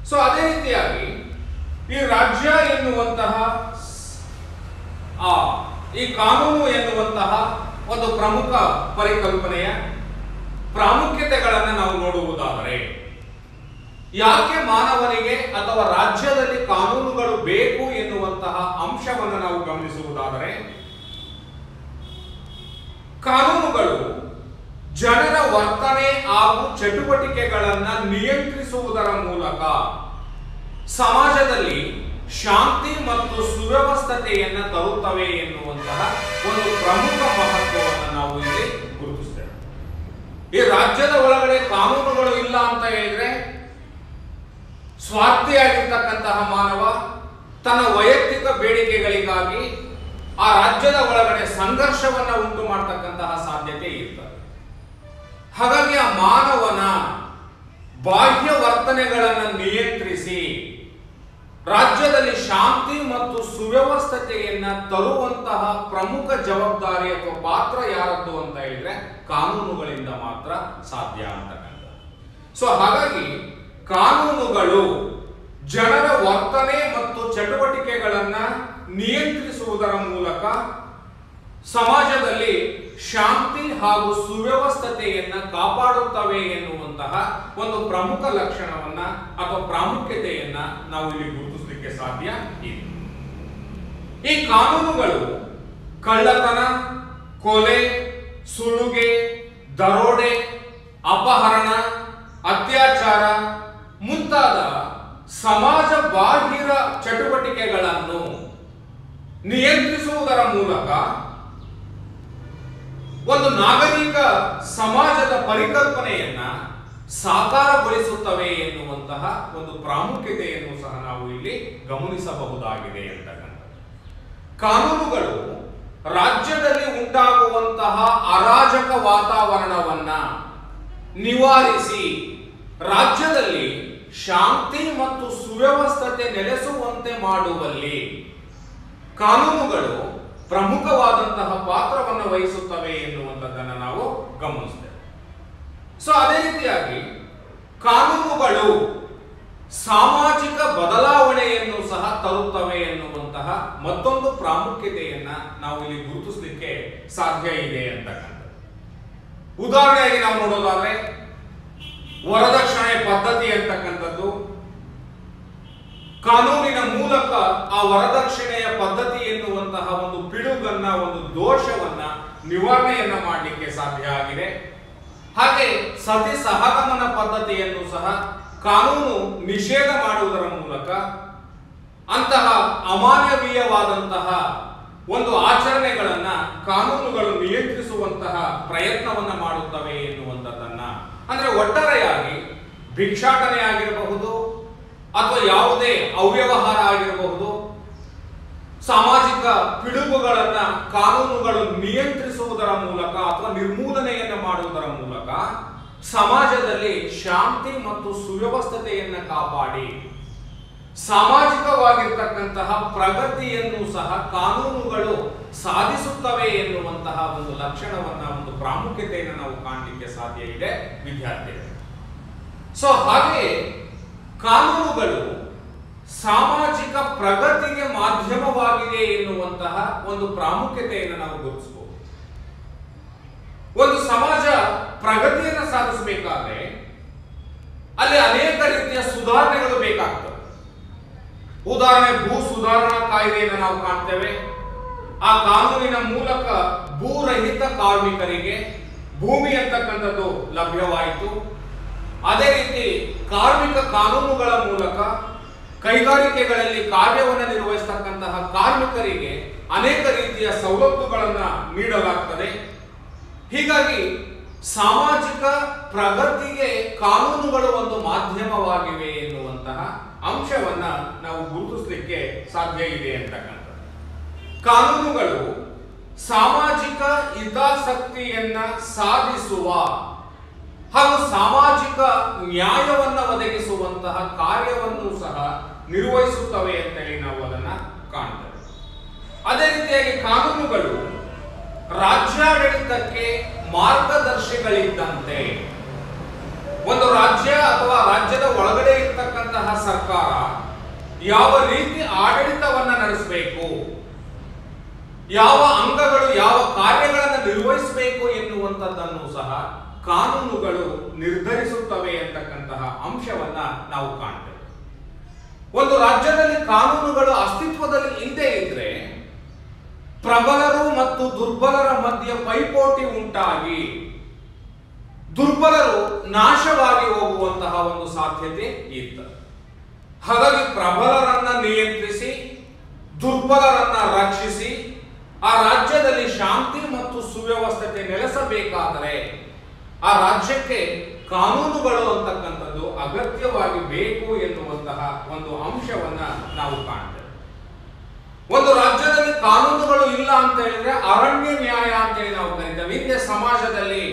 ಸೊ ಅದೇ ರೀತಿಯಾಗಿ ಈ ರಾಜ್ಯ ಎನ್ನುವಂತಹ ಈ ಕಾನೂನು ಎನ್ನುವಂತಹ ಒಂದು ಪ್ರಮುಖ ಪರಿಕಲ್ಪನೆಯ ಪ್ರಾಮುಖ್ಯತೆಗಳನ್ನು ನಾವು ನೋಡುವುದಾದರೆ ಯಾಕೆ ಮಾನವನಿಗೆ ಅಥವಾ ರಾಜ್ಯದಲ್ಲಿ ಕಾನೂನುಗಳು ಬೇಕು ಎನ್ನುವಂತಹ ಅಂಶವನ್ನು ನಾವು ಗಮನಿಸುವುದಾದರೆ ಕಾನೂನುಗಳು ಜನರ ವರ್ತನೆ ಹಾಗೂ ಚಟುವಟಿಕೆಗಳನ್ನು ನಿಯಂತ್ರಿಸುವುದರ ಮೂಲಕ ಸಮಾಜದಲ್ಲಿ ಶಾಂತಿ ಮತ್ತು ಸುವ್ಯವಸ್ಥತೆಯನ್ನು ತರುತ್ತವೆ ಎನ್ನುವಂತಹ ಒಂದು ಪ್ರಮುಖ ಮಹತ್ವವನ್ನು ನಾವು ಇಲ್ಲಿ ಗುರುತಿಸ್ತೇವೆ. ಈ ರಾಜ್ಯದ ಒಳಗಡೆ ಕಾನೂನುಗಳು ಇಲ್ಲ ಅಂತ ಹೇಳಿದ್ರೆ ಸ್ವಾರ್ಥಿಯಾಗಿರ್ತಕ್ಕಂತಹ ಮಾನವ ತನ್ನ ವೈಯಕ್ತಿಕ ಬೇಡಿಕೆಗಳಿಗಾಗಿ ಆ ರಾಜ್ಯದ ಒಳಗಡೆ ಸಂಘರ್ಷವನ್ನ ಉಂಟು ಮಾಡತಕ್ಕಂತಹ ಸಾಧ್ಯತೆ ಇರ್ತದೆ. ಹಾಗಾಗಿ ಆ ಮಾನವನ ಬಾಹ್ಯ ವರ್ತನೆಗಳನ್ನು ನಿಯಂತ್ರಿಸಿ ರಾಜ್ಯದಲ್ಲಿ ಶಾಂತಿ ಮತ್ತು ಸುವ್ಯವಸ್ಥತೆಯನ್ನ ತರುವಂತಹ ಪ್ರಮುಖ ಜವಾಬ್ದಾರಿ ಅಥವಾ ಪಾತ್ರ ಯಾರದ್ದು ಅಂತ ಹೇಳಿದ್ರೆ ಕಾನೂನುಗಳಿಂದ ಮಾತ್ರ ಸಾಧ್ಯ ಅಂತಕ್ಕಂಥ. ಸೊ ಹಾಗಾಗಿ ಕಾನೂನುಗಳು ಜನರ ವರ್ತನೆ ಮತ್ತು ಚಟುವಟಿಕೆಗಳನ್ನ ನಿಯಂತ್ರಿಸುವುದರ ಮೂಲಕ ಸಮಾಜದಲ್ಲಿ ಶಾಂತಿ ಹಾಗೂ ಸುವ್ಯವಸ್ಥತೆಯನ್ನ ಕಾಪಾಡುತ್ತವೆ ಎನ್ನುವಂತಹ ಒಂದು ಪ್ರಮುಖ ಲಕ್ಷಣವನ್ನ ಅಥವಾ ಪ್ರಾಮುಖ್ಯತೆಯನ್ನ ನಾವು ಇಲ್ಲಿ ಗುರುತಿಸಲಿಕ್ಕೆ ಸಾಧ್ಯ ಇದೆ. ಈ ಕಾನೂನುಗಳು ಕಳ್ಳತನ, ಕೊಲೆ, ಸುಲುಗೆ, ದರೋಡೆ, ಅಪಹರಣ, ಅತ್ಯಾಚಾರ ಮುಂತಾದ ಸಮಾಜ ಬಾಹಿರ ಚಟುವಟಿಕೆಗಳನ್ನು ನಿಯಂತ್ರಿಸುವುದರ ಮೂಲಕ ಒಂದು ನಾಗರಿಕ ಸಮಾಜದ ಪರಿಕಲ್ಪನೆಯನ್ನ ಸಾಕಾರಗೊಳಿಸುತ್ತವೆ ಎನ್ನುವಂತಹ ಒಂದು ಪ್ರಾಮುಖ್ಯತೆಯನ್ನು ಸಹ ನಾವು ಇಲ್ಲಿ ಗಮನಿಸಬಹುದಾಗಿದೆ ಅಂತಕ್ಕಂಥ. ಕಾನೂನುಗಳು ರಾಜ್ಯದಲ್ಲಿ ಉಂಟಾಗುವಂತಹ ಅರಾಜಕ ವಾತಾವರಣವನ್ನ ನಿವಾರಿಸಿ ರಾಜ್ಯದಲ್ಲಿ ಶಾಂತಿ ಮತ್ತು ಸುವ್ಯವಸ್ಥತೆ ನೆಲೆಸುವಂತೆ ಮಾಡುವಲ್ಲಿ ಕಾನೂನುಗಳು ಪ್ರಮುಖವಾದಂತಹ ಪಾತ್ರವನ್ನು ವಹಿಸುತ್ತವೆ ಎನ್ನುವಂಥದ್ದನ್ನು ನಾವು ಗಮನಿಸ್ತೇವೆ. ಸೊ ಅದೇ ರೀತಿಯಾಗಿ ಕಾನೂನುಗಳು ಸಾಮಾಜಿಕ ಬದಲಾವಣೆಯನ್ನು ಸಹ ತರುತ್ತವೆ ಎನ್ನುವಂತಹ ಮತ್ತೊಂದು ಪ್ರಾಮುಖ್ಯತೆಯನ್ನ ನಾವು ಇಲ್ಲಿ ಗುರುತಿಸಲಿಕ್ಕೆ ಸಾಧ್ಯ ಇದೆ ಅಂತಕ್ಕಂಥದ್ದು. ಉದಾಹರಣೆಯಾಗಿ ನಾವು ನೋಡೋದಾದ್ರೆ ವರದಕ್ಷಿಣೆ ಪದ್ಧತಿ ಅಂತಕ್ಕಂಥದ್ದು ಕಾನೂನಿನ ಮೂಲಕ ಆ ವರದಕ್ಷಿಣೆಯ ಪದ್ಧತಿ ಎನ್ನುವಂತಹ ಒಂದು ಪಿಡುಗನ್ನ, ಒಂದು ದೋಷವನ್ನ ನಿವಾರಣೆಯನ್ನ ಮಾಡಲಿಕ್ಕೆ ಸಾಧ್ಯ ಆಗಿದೆ. ಹಾಗೆ ಸತಿ ಸಹಗಮನ ಪದ್ಧತಿಯನ್ನು ಸಹ ಕಾನೂನು ನಿಷೇಧ ಮಾಡುವುದರ ಮೂಲಕ ಅಂತಹ ಅಮಾನವೀಯವಾದಂತಹ ಒಂದು ಆಚರಣೆಗಳನ್ನ ಕಾನೂನುಗಳು ನಿಯಂತ್ರಿಸುವಂತಹ ಪ್ರಯತ್ನವನ್ನ ಮಾಡುತ್ತವೆ ಎನ್ನುವಂಥದ್ದನ್ನ, ಅಂದ್ರೆ ಒಟ್ಟಾರೆಯಾಗಿ ಭಿಕ್ಷಾಟನೆ ಆಗಿರಬಹುದು ಅಥವಾ ಯಾವುದೇ ಅವ್ಯವಹಾರ ಆಗಿರಬಹುದು, ಸಾಮಾಜಿಕ ಪಿಡುಗುಗಳನ್ನ ಕಾನೂನುಗಳು ನಿಯಂತ್ರಿಸುವುದರ ಮೂಲಕ ಅಥವಾ ನಿರ್ಮೂಲನೆಯನ್ನು ಮಾಡುವುದರ ಮೂಲಕ ಸಮಾಜದಲ್ಲಿ ಶಾಂತಿ ಮತ್ತು ಸುವ್ಯವಸ್ಥತೆಯನ್ನು ಕಾಪಾಡಿ ಸಾಮಾಜಿಕವಾಗಿರ್ತಕ್ಕಂತಹ ಪ್ರಗತಿಯನ್ನು ಸಹ ಕಾನೂನುಗಳು ಸಾಧಿಸುತ್ತವೆ ಎನ್ನುವಂತಹ ಒಂದು ಲಕ್ಷಣವನ್ನ, ಒಂದು ಪ್ರಾಮುಖ್ಯತೆಯನ್ನು ನಾವು ಕಾಣಲಿಕ್ಕೆ ಸಾಧ್ಯ ಇದೆ ವಿದ್ಯಾರ್ಥಿಗಳು. ಸೊ ಹಾಗೆಯೇ ಕಾನೂನುಗಳು ಸಾಮಾಜಿಕ ಪ್ರಗತಿಗೆ ಮಾಧ್ಯಮವಾಗಿದೆ ಎನ್ನುವಂತಹ ಒಂದು ಪ್ರಾಮುಖ್ಯತೆಯನ್ನು ನಾವು ಗುರುತಿಸಬಹುದು. ಒಂದು ಸಮಾಜ ಪ್ರಗತಿಯನ್ನು ಸಾಧಿಸಬೇಕಾದ್ರೆ ಅಲ್ಲಿ ಅನೇಕ ರೀತಿಯ ಸುಧಾರಣೆಗಳು ಬೇಕಾಗ್ತವೆ. ಉದಾಹರಣೆ, ಭೂ ಸುಧಾರಣಾ ಕಾಯ್ದೆಯನ್ನು ನಾವು ಕಾಣ್ತೇವೆ. ಆ ಕಾನೂನಿನ ಮೂಲಕ ಭೂರಹಿತ ಕಾರ್ಮಿಕರಿಗೆ ಭೂಮಿ ಅಂತಕ್ಕಂಥದ್ದು ಲಭ್ಯವಾಯಿತು. ಅದೇ ರೀತಿ ಕಾರ್ಮಿಕ ಕಾನೂನುಗಳ ಮೂಲಕ ಕೈಗಾರಿಕೆಗಳಲ್ಲಿ ಕಾರ್ಯವನ್ನು ನಿರ್ವಹಿಸತಕ್ಕಂತಹ ಕಾರ್ಮಿಕರಿಗೆ ಅನೇಕ ರೀತಿಯ ಸವಲತ್ತುಗಳನ್ನು ನೀಡಲಾಗ್ತದೆ. ಹೀಗಾಗಿ ಸಾಮಾಜಿಕ ಪ್ರಗತಿಗೆ ಕಾನೂನುಗಳು ಒಂದು ಮಾಧ್ಯಮವಾಗಿವೆ ಎನ್ನುವಂತಹ ಅಂಶವನ್ನ ನಾವು ಗುರುತಿಸಲಿಕ್ಕೆ ಸಾಧ್ಯ ಇದೆ ಅಂತಕ್ಕಂಥದ್ದು. ಕಾನೂನುಗಳು ಸಾಮಾಜಿಕ ಹಿತಾಸಕ್ತಿಯನ್ನ ಸಾಧಿಸುವ ಹಾಗೂ ಸಾಮಾಜಿಕ ನ್ಯಾಯವನ್ನ ಒದಗಿಸುವಂತಹ ಕಾರ್ಯವನ್ನು ಸಹ ನಿರ್ವಹಿಸುತ್ತವೆ ಅಂತೇಳಿ ನಾವು ಅದನ್ನ ಕಾಣ್ತೇವೆ. ಅದೇ ರೀತಿಯಾಗಿ ಕಾನೂನುಗಳು ರಾಜ್ಯಾಡಳಿತಕ್ಕೆ ಮಾರ್ಗದರ್ಶಿಗಳಿದ್ದಂತೆ. ಒಂದು ರಾಜ್ಯ ಅಥವಾ ರಾಜ್ಯದ ಒಳಗಡೆ ಇರತಕ್ಕಂತಹ ಸರ್ಕಾರ ಯಾವ ರೀತಿ ಆಡಳಿತವನ್ನ ನಡೆಸಬೇಕು, ಯಾವ ಅಂಗಗಳು ಯಾವ ಕಾರ್ಯಗಳನ್ನು ನಿರ್ವಹಿಸಬೇಕು ಎನ್ನುವಂಥದ್ದನ್ನು ಸಹ ಕಾನೂನುಗಳು ನಿರ್ಧರಿಸುತ್ತವೆ ಅಂತಕ್ಕಂತಹ ಅಂಶವನ್ನ ನಾವು ಕಾಣ್ತೇವೆ. ಒಂದು ರಾಜ್ಯದಲ್ಲಿ ಕಾನೂನುಗಳು ಅಸ್ತಿತ್ವದಲ್ಲಿ ಇಲ್ಲದೆ ಇದ್ರೆ ಪ್ರಬಲರು ಮತ್ತು ದುರ್ಬಲರ ಮಧ್ಯೆ ಪೈಪೋಟಿ ಉಂಟಾಗಿ ದುರ್ಬಲರು ನಾಶವಾಗಿ ಹೋಗುವಂತಹ ಒಂದು ಸಾಧ್ಯತೆ ಇರ್ತದೆ. ಹಾಗಾಗಿ ಪ್ರಬಲರನ್ನ ನಿಯಂತ್ರಿಸಿ ದುರ್ಬಲರನ್ನ ರಕ್ಷಿಸಿ ಆ ರಾಜ್ಯದಲ್ಲಿ ಶಾಂತಿ ಮತ್ತು ಸುವ್ಯವಸ್ಥತೆ ನೆಲೆಸಬೇಕಾದರೆ ಆ ರಾಜ್ಯಕ್ಕೆ ಕಾನೂನುಗಳು ಅಂತಕ್ಕಂಥದ್ದು ಅಗತ್ಯವಾಗಿ ಬೇಕು ಎನ್ನುವಂತಹ ಒಂದು ಅಂಶವನ್ನ ನಾವು ಕಾಣ್ತೇವೆ. ಒಂದು ರಾಜ್ಯದಲ್ಲಿ ಕಾನೂನುಗಳು ಇಲ್ಲ ಅಂತ ಹೇಳಿದ್ರೆ ಅರಣ್ಯ ನ್ಯಾಯ ಅಂತೇಳಿ ನಾವು ಕರೀತೇವೆ. ಹಿಂದೆ ಸಮಾಜದಲ್ಲಿ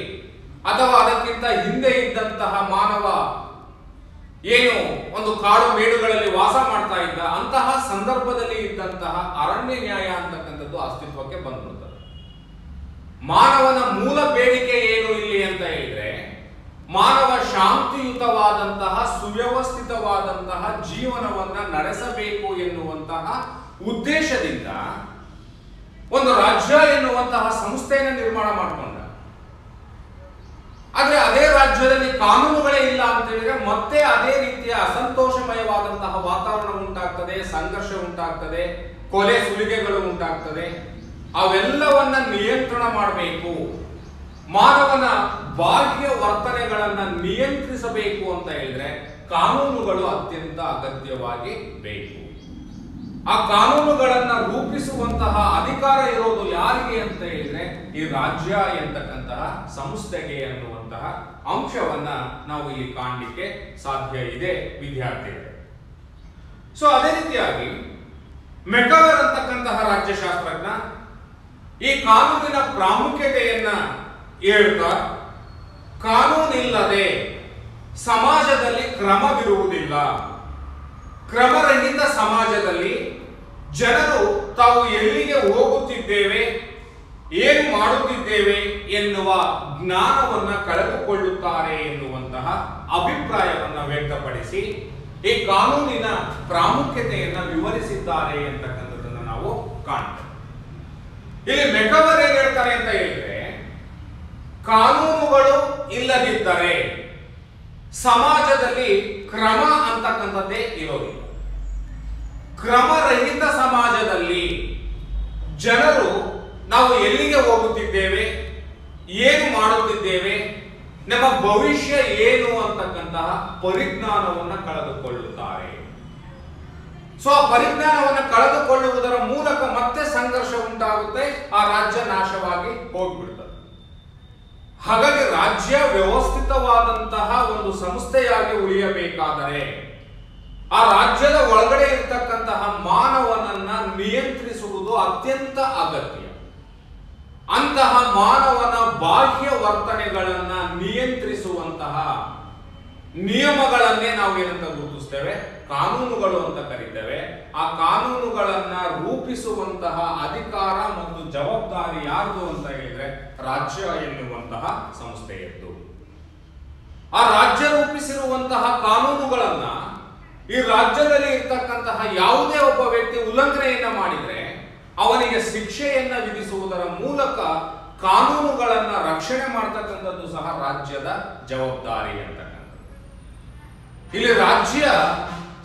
ಅಥವಾ ಅದಕ್ಕಿಂತ ಹಿಂದೆ ಇದ್ದಂತಹ ಮಾನವ ಏನು ಒಂದು ಕಾಡು ಮೇಡುಗಳಲ್ಲಿ ವಾಸ ಮಾಡ್ತಾ ಇದ್ದ ಅಂತಹ ಸಂದರ್ಭದಲ್ಲಿ ಇದ್ದಂತಹ ಅರಣ್ಯ ನ್ಯಾಯ ಅಂತಕ್ಕಂಥದ್ದು ಅಸ್ತಿತ್ವಕ್ಕೆ ಬಂದ್ಬಿಡ್ತದೆ. ಮಾನವನ ಮೂಲ ಬೇಡಿಕೆ ಏನು ಇಲ್ಲಿ ಅಂತ ಹೇಳಿದ್ರೆ ಮಾನವ ಶಾಂತಿಯುತವಾದಂತಹ ಸುವ್ಯವಸ್ಥಿತವಾದಂತಹ ಜೀವನವನ್ನ ನಡೆಸಬೇಕು ಎನ್ನುವಂತಹ ಉದ್ದೇಶದಿಂದ ಒಂದು ರಾಜ್ಯ ಎನ್ನುವಂತಹ ಸಂಸ್ಥೆಯನ್ನು ನಿರ್ಮಾಣ ಮಾಡಿಕೊಂಡ. ಆದ್ರೆ ಅದೇ ರಾಜ್ಯದಲ್ಲಿ ಕಾನೂನುಗಳೇ ಇಲ್ಲ ಅಂತ ಹೇಳಿದ್ರೆ ಮತ್ತೆ ಅದೇ ರೀತಿಯ ಅಸಂತೋಷಮಯವಾದಂತಹ ವಾತಾವರಣ ಉಂಟಾಗ್ತದೆ, ಸಂಘರ್ಷ ಉಂಟಾಗ್ತದೆ, ಕೊಲೆ ಸುಲಿಗೆಗಳು ಉಂಟಾಗ್ತದೆ. ಅವೆಲ್ಲವನ್ನ ನಿಯಂತ್ರಣ ಮಾಡಬೇಕು, ಮಾನವನ ಬಾಹ್ಯ ವರ್ತನೆಗಳನ್ನ ನಿಯಂತ್ರಿಸಬೇಕು ಅಂತ ಹೇಳಿದ್ರೆ ಕಾನೂನುಗಳು ಅತ್ಯಂತ ಅಗತ್ಯವಾಗಿ ಬೇಕು. ಆ ಕಾನೂನುಗಳನ್ನ ರೂಪಿಸುವಂತಹ ಅಧಿಕಾರ ಇರೋದು ಯಾರಿಗೆ ಅಂತ ಹೇಳಿದ್ರೆ ಈ ರಾಜ್ಯ ಎಂತಕ್ಕಂತಹ ಸಂಸ್ಥೆಗೆ ಅನ್ನುವಂತಹ ಅಂಶವನ್ನ ನಾವು ಇಲ್ಲಿ ಕಾಣಲಿಕ್ಕೆ ಸಾಧ್ಯ ಇದೆ ವಿದ್ಯಾರ್ಥಿಗಳು. ಸೊ ಅದೇ ರೀತಿಯಾಗಿ ಮೆಕವರ್ ಅಂತಕ್ಕಂತಹ ರಾಜ್ಯಶಾಸ್ತ್ರಜ್ಞ ಈ ಕಾನೂನಿನ ಪ್ರಾಮುಖ್ಯತೆಯನ್ನ ಹೇಳ್ತಾ ಕಾನೂನಿಲ್ಲದೆ ಸಮಾಜದಲ್ಲಿ ಕ್ರಮವಿರುವುದಿಲ್ಲ. ಕ್ರಮರಹಿತ ಸಮಾಜದಲ್ಲಿ ಜನರು ತಾವು ಎಲ್ಲಿಗೆ ಹೋಗುತ್ತಿದ್ದೇವೆ, ಏನು ಮಾಡುತ್ತಿದ್ದೇವೆ ಎನ್ನುವ ಜ್ಞಾನವನ್ನ ಕಳೆದುಕೊಳ್ಳುತ್ತಾರೆ ಎನ್ನುವಂತಹ ಅಭಿಪ್ರಾಯವನ್ನ ವ್ಯಕ್ತಪಡಿಸಿ ಈ ಕಾನೂನಿನ ಪ್ರಾಮುಖ್ಯತೆಯನ್ನ ವಿವರಿಸಿದ್ದಾರೆ ಅಂತಕ್ಕಂಥದ್ದನ್ನ ನಾವು ಕಾಣ್ತೇವೆ. ಇಲ್ಲಿ ಮೆಕವರ್ ಏನ್ ಹೇಳ್ತಾರೆ ಅಂತ ಹೇಳಿದ್ರೆ, ಕಾನೂನುಗಳು ಇಲ್ಲದಿದ್ದರೆ ಸಮಾಜದಲ್ಲಿ ಕ್ರಮ ಅಂತಕ್ಕಂಥದ್ದೇ ಇರೋದಿಲ್ಲ. ಕ್ರಮರಹಿತ ಸಮಾಜದಲ್ಲಿ ಜನರು ನಾವು ಎಲ್ಲಿಗೆ ಹೋಗುತ್ತಿದ್ದೇವೆ, ಏನು ಮಾಡುತ್ತಿದ್ದೇವೆ, ನಮ್ಮ ಭವಿಷ್ಯ ಏನು ಅಂತಕ್ಕಂತಹ ಪರಿಜ್ಞಾನವನ್ನು ಕಳೆದುಕೊಳ್ಳುತ್ತಾರೆ. ಸೊ ಆ ಪರಿಜ್ಞಾನವನ್ನು ಕಳೆದುಕೊಳ್ಳುವುದರ ಮೂಲಕ ಮತ್ತೆ ಸಂಘರ್ಷ ಉಂಟಾಗುತ್ತೆ, ಆ ರಾಜ್ಯ ನಾಶವಾಗಿ ಹೋಗ್ಬಿಡ್ತದೆ. ಹಾಗಾಗಿ ರಾಜ್ಯ ವ್ಯವಸ್ಥಿತವಾದಂತಹ ಒಂದು ಸಂಸ್ಥೆಯಾಗಿ ಉಳಿಯಬೇಕಾದರೆ ಆ ರಾಜ್ಯದ ಒಳಗಡೆ ಇರತಕ್ಕಂತಹ ಮಾನವನನ್ನ ನಿಯಂತ್ರಿಸುವುದು ಅತ್ಯಂತ ಅಗತ್ಯ. ಅಂತಹ ಮಾನವನ ಬಾಹ್ಯ ವರ್ತನೆಗಳನ್ನ ನಿಯಂತ್ರಿಸುವಂತಹ ನಿಯಮಗಳನ್ನೇ ನಾವು ಏನಂತ ಗುರುತಿಸ್ತೇವೆ, ಕಾನೂನುಗಳು ಅಂತ ಕರೀತೇವೆ. ಆ ಕಾನೂನುಗಳನ್ನ ರೂಪಿಸುವಂತಹ ಅಧಿಕಾರ ಮತ್ತು ಜವಾಬ್ದಾರಿ ಯಾರ್ದು ಅಂತ ಹೇಳಿದ್ರೆ ರಾಜ್ಯ ಎನ್ನುವಂತಹ ಸಂಸ್ಥೆಯದ್ದು. ಆ ರಾಜ್ಯ ರೂಪಿಸಿರುವಂತಹ ಕಾನೂನುಗಳನ್ನ ಈ ರಾಜ್ಯದಲ್ಲಿ ಇರ್ತಕ್ಕಂತಹ ಯಾವುದೇ ಒಬ್ಬ ವ್ಯಕ್ತಿ ಉಲ್ಲಂಘನೆಯನ್ನ ಮಾಡಿದ್ರೆ ಅವನಿಗೆ ಶಿಕ್ಷೆಯನ್ನ ವಿಧಿಸುವುದರ ಮೂಲಕ ಕಾನೂನುಗಳನ್ನ ರಕ್ಷಣೆ ಮಾಡತಕ್ಕಂಥದ್ದು ಸಹ ರಾಜ್ಯದ ಜವಾಬ್ದಾರಿ ಅಂತಕ್ಕಂಥದ್ದು. ಇಲ್ಲಿ ರಾಜ್ಯ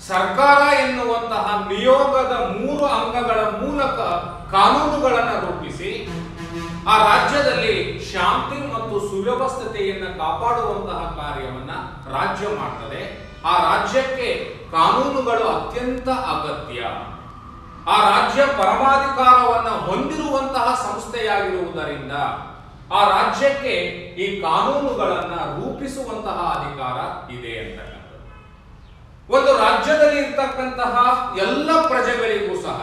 ಸರ್ಕಾರ ಎನ್ನುವಂತಹ ನಿಯೋಗದ 3 ಅಂಗಗಳ ಮೂಲಕ ಕಾನೂನುಗಳನ್ನು ರೂಪಿಸಿ ಆ ರಾಜ್ಯದಲ್ಲಿ ಶಾಂತಿ ಮತ್ತು ಸುವ್ಯವಸ್ಥತೆಯನ್ನು ಕಾಪಾಡುವಂತಹ ಕಾರ್ಯವನ್ನ ರಾಜ್ಯ ಮಾಡ್ತದೆ. ಆ ರಾಜ್ಯಕ್ಕೆ ಕಾನೂನುಗಳು ಅತ್ಯಂತ ಅಗತ್ಯ. ಆ ರಾಜ್ಯ ಪರಮಾಧಿಕಾರವನ್ನು ಹೊಂದಿರುವಂತಹ ಸಂಸ್ಥೆಯಾಗಿರುವುದರಿಂದ ಆ ರಾಜ್ಯಕ್ಕೆ ಈ ಕಾನೂನುಗಳನ್ನ ರೂಪಿಸುವಂತಹ ಅಧಿಕಾರ ಇದೆ ಅಂತಕ್ಕಂಥದ್ದು. ಒಂದು ರಾಜ್ಯದಲ್ಲಿ ಇರ್ತಕ್ಕಂತಹ ಎಲ್ಲ ಪ್ರಜೆಗಳಿಗೂ ಸಹ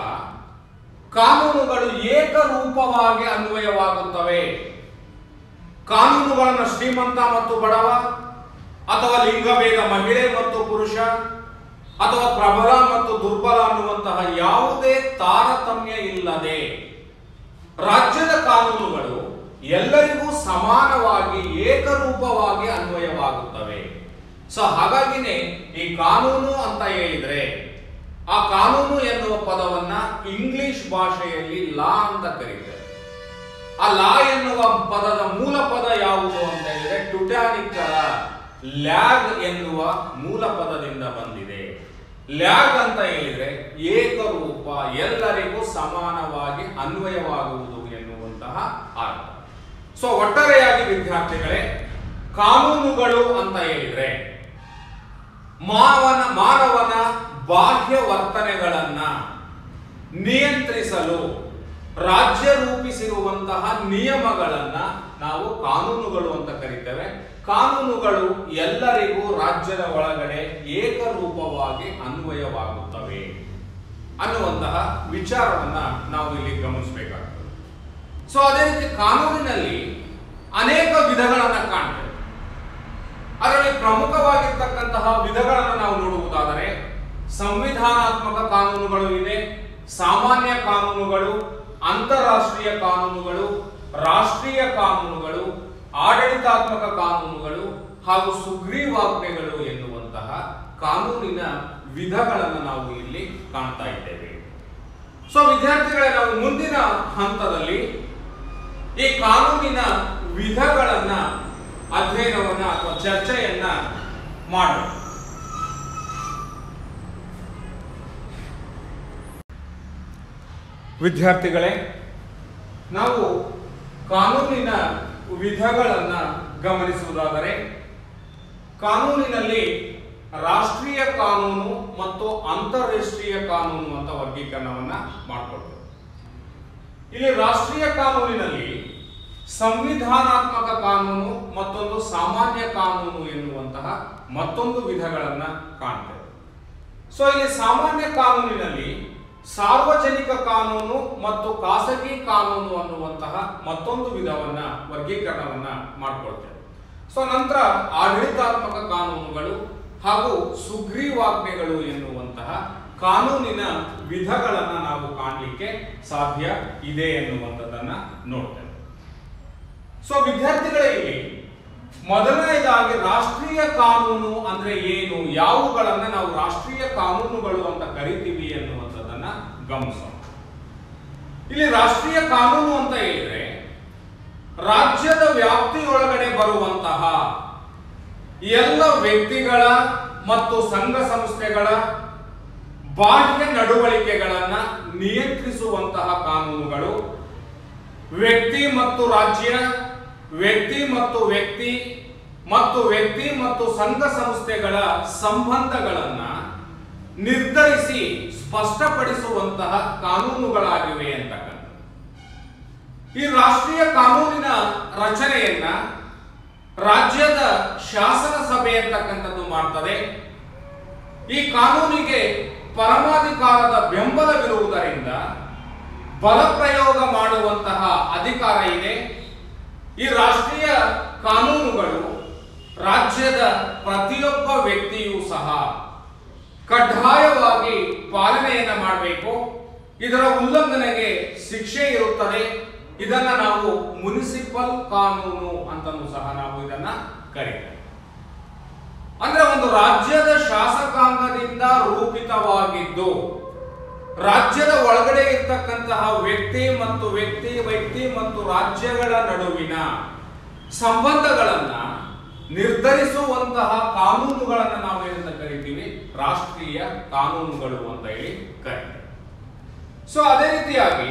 ಕಾನೂನುಗಳು ಏಕರೂಪವಾಗಿ ಅನ್ವಯವಾಗುತ್ತವೆ. ಕಾನೂನುಗಳನ್ನು ಶ್ರೀಮಂತ ಮತ್ತು ಬಡವ, ಅಥವಾ ಲಿಂಗಭೇದ ಮಹಿಳೆ ಮತ್ತು ಪುರುಷ, ಅಥವಾ ಪ್ರಬಲ ಮತ್ತು ದುರ್ಬಲ ಅನ್ನುವಂತಹ ಯಾವುದೇ ತಾರತಮ್ಯ ಇಲ್ಲದೆ ರಾಜ್ಯದ ಕಾನೂನುಗಳು ಎಲ್ಲರಿಗೂ ಸಮಾನವಾಗಿ ಏಕರೂಪವಾಗಿ ಅನ್ವಯವಾಗುತ್ತವೆ. ಸೊ ಹಾಗಾಗಿನೇ ಈ ಕಾನೂನು ಅಂತ ಹೇಳಿದ್ರೆ ಆ ಕಾನೂನು ಎನ್ನುವ ಪದವನ್ನ ಇಂಗ್ಲಿಷ್ ಭಾಷೆಯಲ್ಲಿ ಲಾ ಅಂತ ಕರೀತಾರೆ. ಆ ಲಾ ಎನ್ನುವ ಪದದ ಮೂಲ ಪದ ಯಾವುದು ಅಂತ ಹೇಳಿದ್ರೆ ಟ್ಯುಟಾನಿಕ್ ಲ್ಯಾಗ್ ಎನ್ನುವ ಮೂಲ ಪದದಿಂದ ಬಂದಿದೆ. ಲ್ಯಾಗ್ ಅಂತ ಹೇಳಿದ್ರೆ ಏಕರೂಪ, ಎಲ್ಲರಿಗೂ ಸಮಾನವಾಗಿ ಅನ್ವಯವಾಗುವುದು ಎನ್ನುವಂತಹ ಅರ್ಥ. ಸೊ ಒಟ್ಟಾರೆಯಾಗಿ ವಿದ್ಯಾರ್ಥಿಗಳೇ, ಕಾನೂನುಗಳು ಅಂತ ಹೇಳಿದ್ರೆ ಮಾನವನ ಬಾಹ್ಯ ವರ್ತನೆಗಳನ್ನ ನಿಯಂತ್ರಿಸಲು ರಾಜ್ಯ ರೂಪಿಸಿರುವಂತಹ ನಿಯಮಗಳನ್ನ ನಾವು ಕಾನೂನುಗಳು ಅಂತ ಕರೀತೇವೆ. ಕಾನೂನುಗಳು ಎಲ್ಲರಿಗೂ ರಾಜ್ಯದ ಒಳಗಡೆ ಏಕರೂಪವಾಗಿ ಅನ್ವಯವಾಗುತ್ತವೆ ಅನ್ನುವಂತಹ ವಿಚಾರವನ್ನ ನಾವು ಇಲ್ಲಿ ಗಮನಿಸಬೇಕಾಗ್ತದೆ. ಸೊ ಅದೇ ರೀತಿ ಕಾನೂನಿನಲ್ಲಿ ಅನೇಕ ವಿಧಗಳನ್ನ ಕಾಣ್ತೇವೆ. ಅದರಲ್ಲಿ ಪ್ರಮುಖವಾಗಿರ್ತಕ್ಕಂತಹ ವಿಧಗಳನ್ನು ನಾವು ನೋಡುವುದಾದರೆ ಸಂವಿಧಾನಾತ್ಮಕ ಕಾನೂನುಗಳು ಇದೆ, ಸಾಮಾನ್ಯ ಕಾನೂನುಗಳು, ಅಂತಾರಾಷ್ಟ್ರೀಯ ಕಾನೂನುಗಳು, ರಾಷ್ಟ್ರೀಯ ಕಾನೂನುಗಳು, ಆಡಳಿತಾತ್ಮಕ ಕಾನೂನುಗಳು ಹಾಗೂ ಸುಗ್ರೀವಾಜ್ಞೆಗಳು ಎನ್ನುವಂತಹ ಕಾನೂನಿನ ವಿಧಗಳನ್ನು ನಾವು ಇಲ್ಲಿ ಕಾಣ್ತಾ ಇದ್ದೇವೆ. ಸೊ ವಿದ್ಯಾರ್ಥಿಗಳೇ, ನಾವು ಮುಂದಿನ ಹಂತದಲ್ಲಿ ಈ ಕಾನೂನಿನ ವಿಧಗಳನ್ನ ಅಧ್ಯಯನವನ್ನ ಅಥವಾ ಚರ್ಚೆಯನ್ನ ಮಾಡೋಣ. ವಿದ್ಯಾರ್ಥಿಗಳೇ, ನಾವು ಕಾನೂನಿನ ವಿಧಗಳನ್ನ ಗಮನಿಸುವುದಾದರೆ ಕಾನೂನಿನಲ್ಲಿ ರಾಷ್ಟ್ರೀಯ ಕಾನೂನು ಮತ್ತು ಅಂತಾರಾಷ್ಟ್ರೀಯ ಕಾನೂನು ಅಂತ ವರ್ಗೀಕರಣವನ್ನ ಮಾಡಿಕೊಳ್ತೇವೆ. ಇಲ್ಲಿ ರಾಷ್ಟ್ರೀಯ ಕಾನೂನಿನಲ್ಲಿ ಸಂವಿಧಾನಾತ್ಮಕ ಕಾನೂನು ಮತ್ತೊಂದು ಸಾಮಾನ್ಯ ಕಾನೂನು ಎನ್ನುವಂತಹ ಮತ್ತೊಂದು ವಿಧಗಳನ್ನ ಕಾಣ್ತೇವೆ. ಸೊ ಇಲ್ಲಿ ಸಾಮಾನ್ಯ ಕಾನೂನಿನಲ್ಲಿ ಸಾರ್ವಜನಿಕ ಕಾನೂನು ಮತ್ತು ಖಾಸಗಿ ಕಾನೂನು ಅನ್ನುವಂತಹ ಮತ್ತೊಂದು ವಿಧವನ್ನ ವರ್ಗೀಕರಣವನ್ನ ಮಾಡಿಕೊಳ್ತೇವೆ. ಸೊ ನಂತರ ಆಡಳಿತಾತ್ಮಕ ಕಾನೂನುಗಳು ಹಾಗೂ ಸುಗ್ರೀವಾಜ್ಞೆಗಳು ಎನ್ನುವಂತಹ ಕಾನೂನಿನ ವಿಧಗಳನ್ನ ನಾವು ಕಾಣಲಿಕ್ಕೆ ಸಾಧ್ಯ ಇದೆ ಎನ್ನುವಂಥದ್ದನ್ನ ನೋಡ್ತೇವೆ. ಸೊ ವಿದ್ಯಾರ್ಥಿಗಳಿಗೆ ಮೊದಲನೇದಾಗಿ ರಾಷ್ಟ್ರೀಯ ಕಾನೂನು ಅಂದ್ರೆ ಏನು, ಯಾವುಗಳನ್ನ ನಾವು ರಾಷ್ಟ್ರೀಯ ಕಾನೂನುಗಳು ಅಂತ ಕರಿತೀವಿ ಎನ್ನುವಂಥದ್ದನ್ನ ಗಮನಿಸೋಣ. ಇಲ್ಲಿ ರಾಷ್ಟ್ರೀಯ ಕಾನೂನು ಅಂತ ಹೇಳಿದ್ರೆ ರಾಜ್ಯದ ವ್ಯಾಪ್ತಿಯೊಳಗಡೆ ಬರುವಂತಹ ಎಲ್ಲ ವ್ಯಕ್ತಿಗಳ ಮತ್ತು ಸಂಘ ಸಂಸ್ಥೆಗಳ ಬಾಹ್ಯ ನಡವಳಿಕೆಗಳನ್ನ ನಿಯಂತ್ರಿಸುವಂತಹ ಕಾನೂನುಗಳು, ವ್ಯಕ್ತಿ ಮತ್ತು ರಾಜ್ಯ, ವ್ಯಕ್ತಿ ಮತ್ತು ವ್ಯಕ್ತಿ ಮತ್ತು ವ್ಯಕ್ತಿ ಮತ್ತು ಸಂಘ ಸಂಸ್ಥೆಗಳ ಸಂಬಂಧಗಳನ್ನ ನಿರ್ಧರಿಸಿ ಸ್ಪಷ್ಟಪಡಿಸುವಂತಹ ಕಾನೂನುಗಳಾಗಿವೆ ಅಂತಕ್ಕಂಥ ಈ ರಾಷ್ಟ್ರೀಯ ಕಾನೂನಿನ ರಚನೆಯನ್ನ ರಾಜ್ಯದ ಶಾಸನ ಸಭೆ ಅಂತಕ್ಕಂಥದ್ದು ಮಾಡ್ತದೆ. ಈ ಕಾನೂನಿಗೆ ಪರಮಾಧಿಕಾರದ ಬೆಂಬಲವಿರುವುದರಿಂದ ಬಲಪ್ರಯೋಗ ಮಾಡುವಂತಹ ಅಧಿಕಾರ ಇದೆ. ಈ ರಾಷ್ಟ್ರೀಯ ಕಾನೂನುಗಳು ರಾಜ್ಯದ ಪ್ರತಿಯೊಬ್ಬ ವ್ಯಕ್ತಿಯೂ ಸಹ ಕಡ್ಡಾಯವಾಗಿ ಪಾಲನೆಯನ್ನ ಮಾಡಬೇಕು. ಇದರ ಉಲ್ಲಂಘನೆಗೆ ಶಿಕ್ಷೆ ಇರುತ್ತದೆ. ಇದನ್ನ ನಾವು ಮುನಿಸಿಪಲ್ ಕಾನೂನು ಅಂತಲೂ ಸಹ ನಾವು ಇದನ್ನ ಕರೀತೇವೆ. ಅಂದ್ರೆ ಒಂದು ರಾಜ್ಯದ ಶಾಸಕಾಂಗದಿಂದ ರೂಪಿತವಾಗಿದ್ದು ರಾಜ್ಯದ ಒಳಗಡೆ ಇರ್ತಕ್ಕಂತಹ ವ್ಯಕ್ತಿ ಮತ್ತು ರಾಜ್ಯಗಳ ನಡುವಿನ ಸಂಬಂಧಗಳನ್ನ ನಿರ್ಧರಿಸುವಂತಹ ಕಾನೂನುಗಳನ್ನ ನಾವು ಏನಂತ ಕರಿತೀವಿ, ರಾಷ್ಟ್ರೀಯ ಕಾನೂನುಗಳು ಅಂತ ಹೇಳಿ ಕರೀತೀವಿ. ಸೊ ಅದೇ ರೀತಿಯಾಗಿ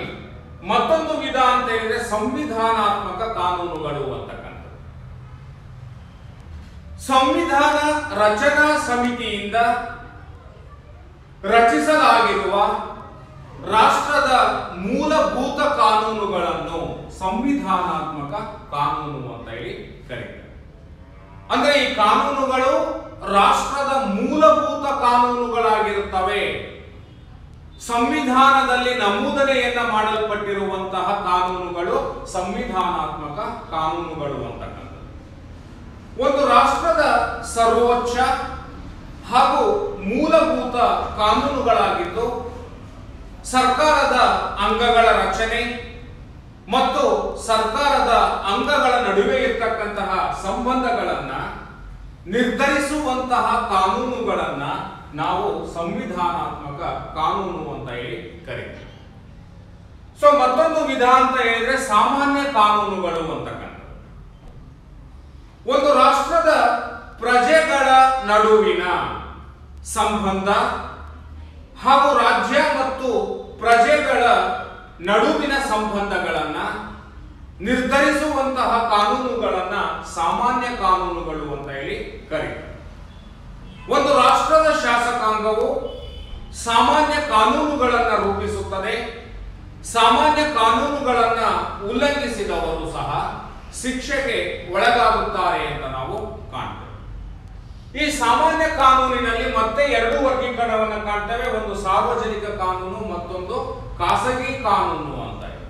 ಮತ್ತೊಂದು ವಿಧ ಅಂತ ಹೇಳಿದ್ರೆ ಸಂವಿಧಾನಾತ್ಮಕ ಕಾನೂನುಗಳು ಅಂತಕ್ಕಂಥದ್ದು. ಸಂವಿಧಾನ ರಚನಾ ಸಮಿತಿಯಿಂದ ರಚಿಸಲಾಗಿರುವ ರಾಷ್ಟ್ರದ ಮೂಲಭೂತ ಕಾನೂನುಗಳನ್ನು ಸಂವಿಧಾನಾತ್ಮಕ ಕಾನೂನು ಅಂತ ಹೇಳಿ ಕರೀತಾರೆ. ಅಂದ್ರೆ ಈ ಕಾನೂನುಗಳು ರಾಷ್ಟ್ರದ ಮೂಲಭೂತ ಕಾನೂನುಗಳಾಗಿರುತ್ತವೆ. ಸಂವಿಧಾನದಲ್ಲಿ ನಮೂದನೆಯನ್ನ ಮಾಡಲ್ಪಟ್ಟಿರುವಂತಹ ಕಾನೂನುಗಳು ಸಂವಿಧಾನಾತ್ಮಕ ಕಾನೂನುಗಳು ಅಂತಕ್ಕಂಥದ್ದು. ಒಂದು ರಾಷ್ಟ್ರದ ಸರ್ವೋಚ್ಚ ಹಾಗೂ ಮೂಲಭೂತ ಕಾನೂನುಗಳಾಗಿದ್ದು ಸರ್ಕಾರದ ಅಂಗಗಳ ರಚನೆ ಮತ್ತು ಸರ್ಕಾರದ ಅಂಗಗಳ ನಡುವೆ ಇರತಕ್ಕಂತಹ ಸಂಬಂಧಗಳನ್ನ ನಿರ್ಧರಿಸುವಂತಹ ಕಾನೂನುಗಳನ್ನ ನಾವು ಸಂವಿಧಾನಾತ್ಮಕ ಕಾನೂನು ಅಂತ ಹೇಳಿ ಕರೀತೀವಿ. ಸೊ ಮತ್ತೊಂದು ವಿಧ ಅಂತ ಹೇಳಿದ್ರೆ ಸಾಮಾನ್ಯ ಕಾನೂನುಗಳು ಅಂತಕ್ಕಂಥ ಒಂದು ರಾಷ್ಟ್ರದ ಪ್ರಜೆಗಳ ನಡುವಿನ ಸಂಬಂಧ ಹಾಗೂ ರಾಜ್ಯ ಮತ್ತು ಪ್ರಜೆಗಳ ನಡುವಿನ ಸಂಬಂಧಗಳನ್ನ ನಿರ್ಧರಿಸುವಂತಹ ಕಾನೂನುಗಳನ್ನ ಸಾಮಾನ್ಯ ಕಾನೂನುಗಳು ಅಂತ ಹೇಳಿ ಕರೀತಾರೆ. ಒಂದು ರಾಷ್ಟ್ರದ ಶಾಸಕಾಂಗವು ಸಾಮಾನ್ಯ ಕಾನೂನುಗಳನ್ನ ರೂಪಿಸುತ್ತದೆ. ಸಾಮಾನ್ಯ ಕಾನೂನುಗಳನ್ನ ಉಲ್ಲಂಘಿಸಿದವರು ಸಹ ಶಿಕ್ಷೆಗೆ ಒಳಗಾಗುತ್ತಾರೆ ಅಂತ ನಾವು ಕಾಣ್ತೇವೆ. ಈ ಸಾಮಾನ್ಯ ಕಾನೂನಿನಲ್ಲಿ ಮತ್ತೆ ಎರಡು ವರ್ಗೀಕರಣವನ್ನು ಕಾಣ್ತೇವೆ. ಒಂದು ಸಾರ್ವಜನಿಕ ಕಾನೂನು, ಮತ್ತೊಂದು ಖಾಸಗಿ ಕಾನೂನು ಅಂತ ಇದೆ.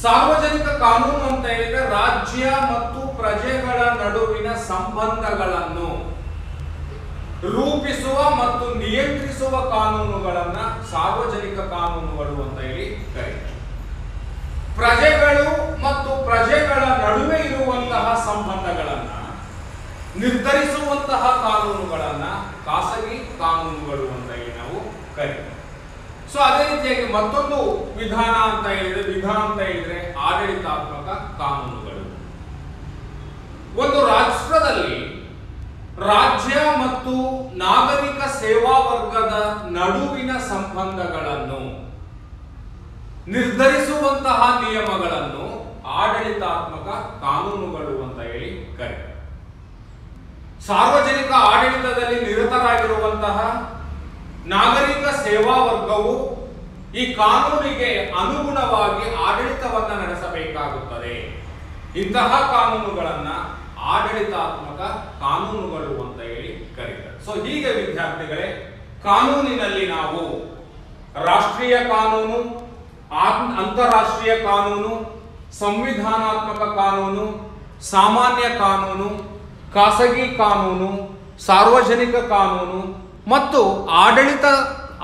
ಸಾರ್ವಜನಿಕ ಕಾನೂನು ಅಂತ ಹೇಳಿದ್ರೆ ರಾಜ್ಯ ಮತ್ತು ಪ್ರಜೆಗಳ ನಡುವಿನ ಸಂಬಂಧಗಳನ್ನು ರೂಪಿಸುವ ಮತ್ತು ನಿಯಂತ್ರಿಸುವ ಕಾನೂನುಗಳನ್ನ ಸಾರ್ವಜನಿಕ ಕಾನೂನುಗಳು ಅಂತ ಹೇಳಿ ಕರೀತಾರೆ. ಪ್ರಜೆಗಳು ಮತ್ತು ಪ್ರಜೆಗಳ ನಡುವೆ ಇರುವಂತಹ ಸಂಬಂಧಗಳನ್ನ ನಿರ್ಧರಿಸುವಂತಹ ಕಾನೂನುಗಳನ್ನ ಖಾಸಗಿ ಕಾನೂನುಗಳು ಅಂತ ಹೇಳಿ ನಾವು ಕರೀತೀವಿ. ಸೊ ಅದೇ ರೀತಿಯಾಗಿ ಮತ್ತೊಂದು ವಿಧಾನ ಅಂತ ಹೇಳಿದ್ರೆ ಆಡಳಿತಾತ್ಮಕ ಕಾನೂನುಗಳು. ಒಂದು ರಾಷ್ಟ್ರದಲ್ಲಿ ರಾಜ್ಯ ಮತ್ತು ನಾಗರಿಕ ಸೇವಾ ವರ್ಗದ ನಡುವಿನ ಸಂಬಂಧಗಳನ್ನು ನಿರ್ಧರಿಸುವಂತಹ ನಿಯಮಗಳನ್ನು ಆಡಳಿತಾತ್ಮಕ ಕಾನೂನುಗಳು ಅಂತ ಹೇಳಿ ಕರೀತಾರೆ. ಸಾರ್ವಜನಿಕ ಆಡಳಿತದಲ್ಲಿ ನಿರತರಾಗಿರುವಂತಹ ನಾಗರಿಕ ಸೇವಾ ವರ್ಗವು ಈ ಕಾನೂನಿಗೆ ಅನುಗುಣವಾಗಿ ಆಡಳಿತವನ್ನ ನಡೆಸಬೇಕಾಗುತ್ತದೆ. ಇಂತಹ ಕಾನೂನುಗಳನ್ನ ಆಡಳಿತಾತ್ಮಕ ಕಾನೂನುಗಳು ಅಂತ ಹೇಳಿ ಕರೀತಾರೆ. ಸೊ ಹೀಗೆ ವಿದ್ಯಾರ್ಥಿಗಳೇ, ಕಾನೂನಿನಲ್ಲಿ ನಾವು ರಾಷ್ಟ್ರೀಯ ಕಾನೂನು, ಅಂತಾರಾಷ್ಟ್ರೀಯ ಕಾನೂನು, ಸಂವಿಧಾನಾತ್ಮಕ ಕಾನೂನು, ಸಾಮಾನ್ಯ ಕಾನೂನು, ಖಾಸಗಿ ಕಾನೂನು, ಸಾರ್ವಜನಿಕ ಕಾನೂನು ಮತ್ತು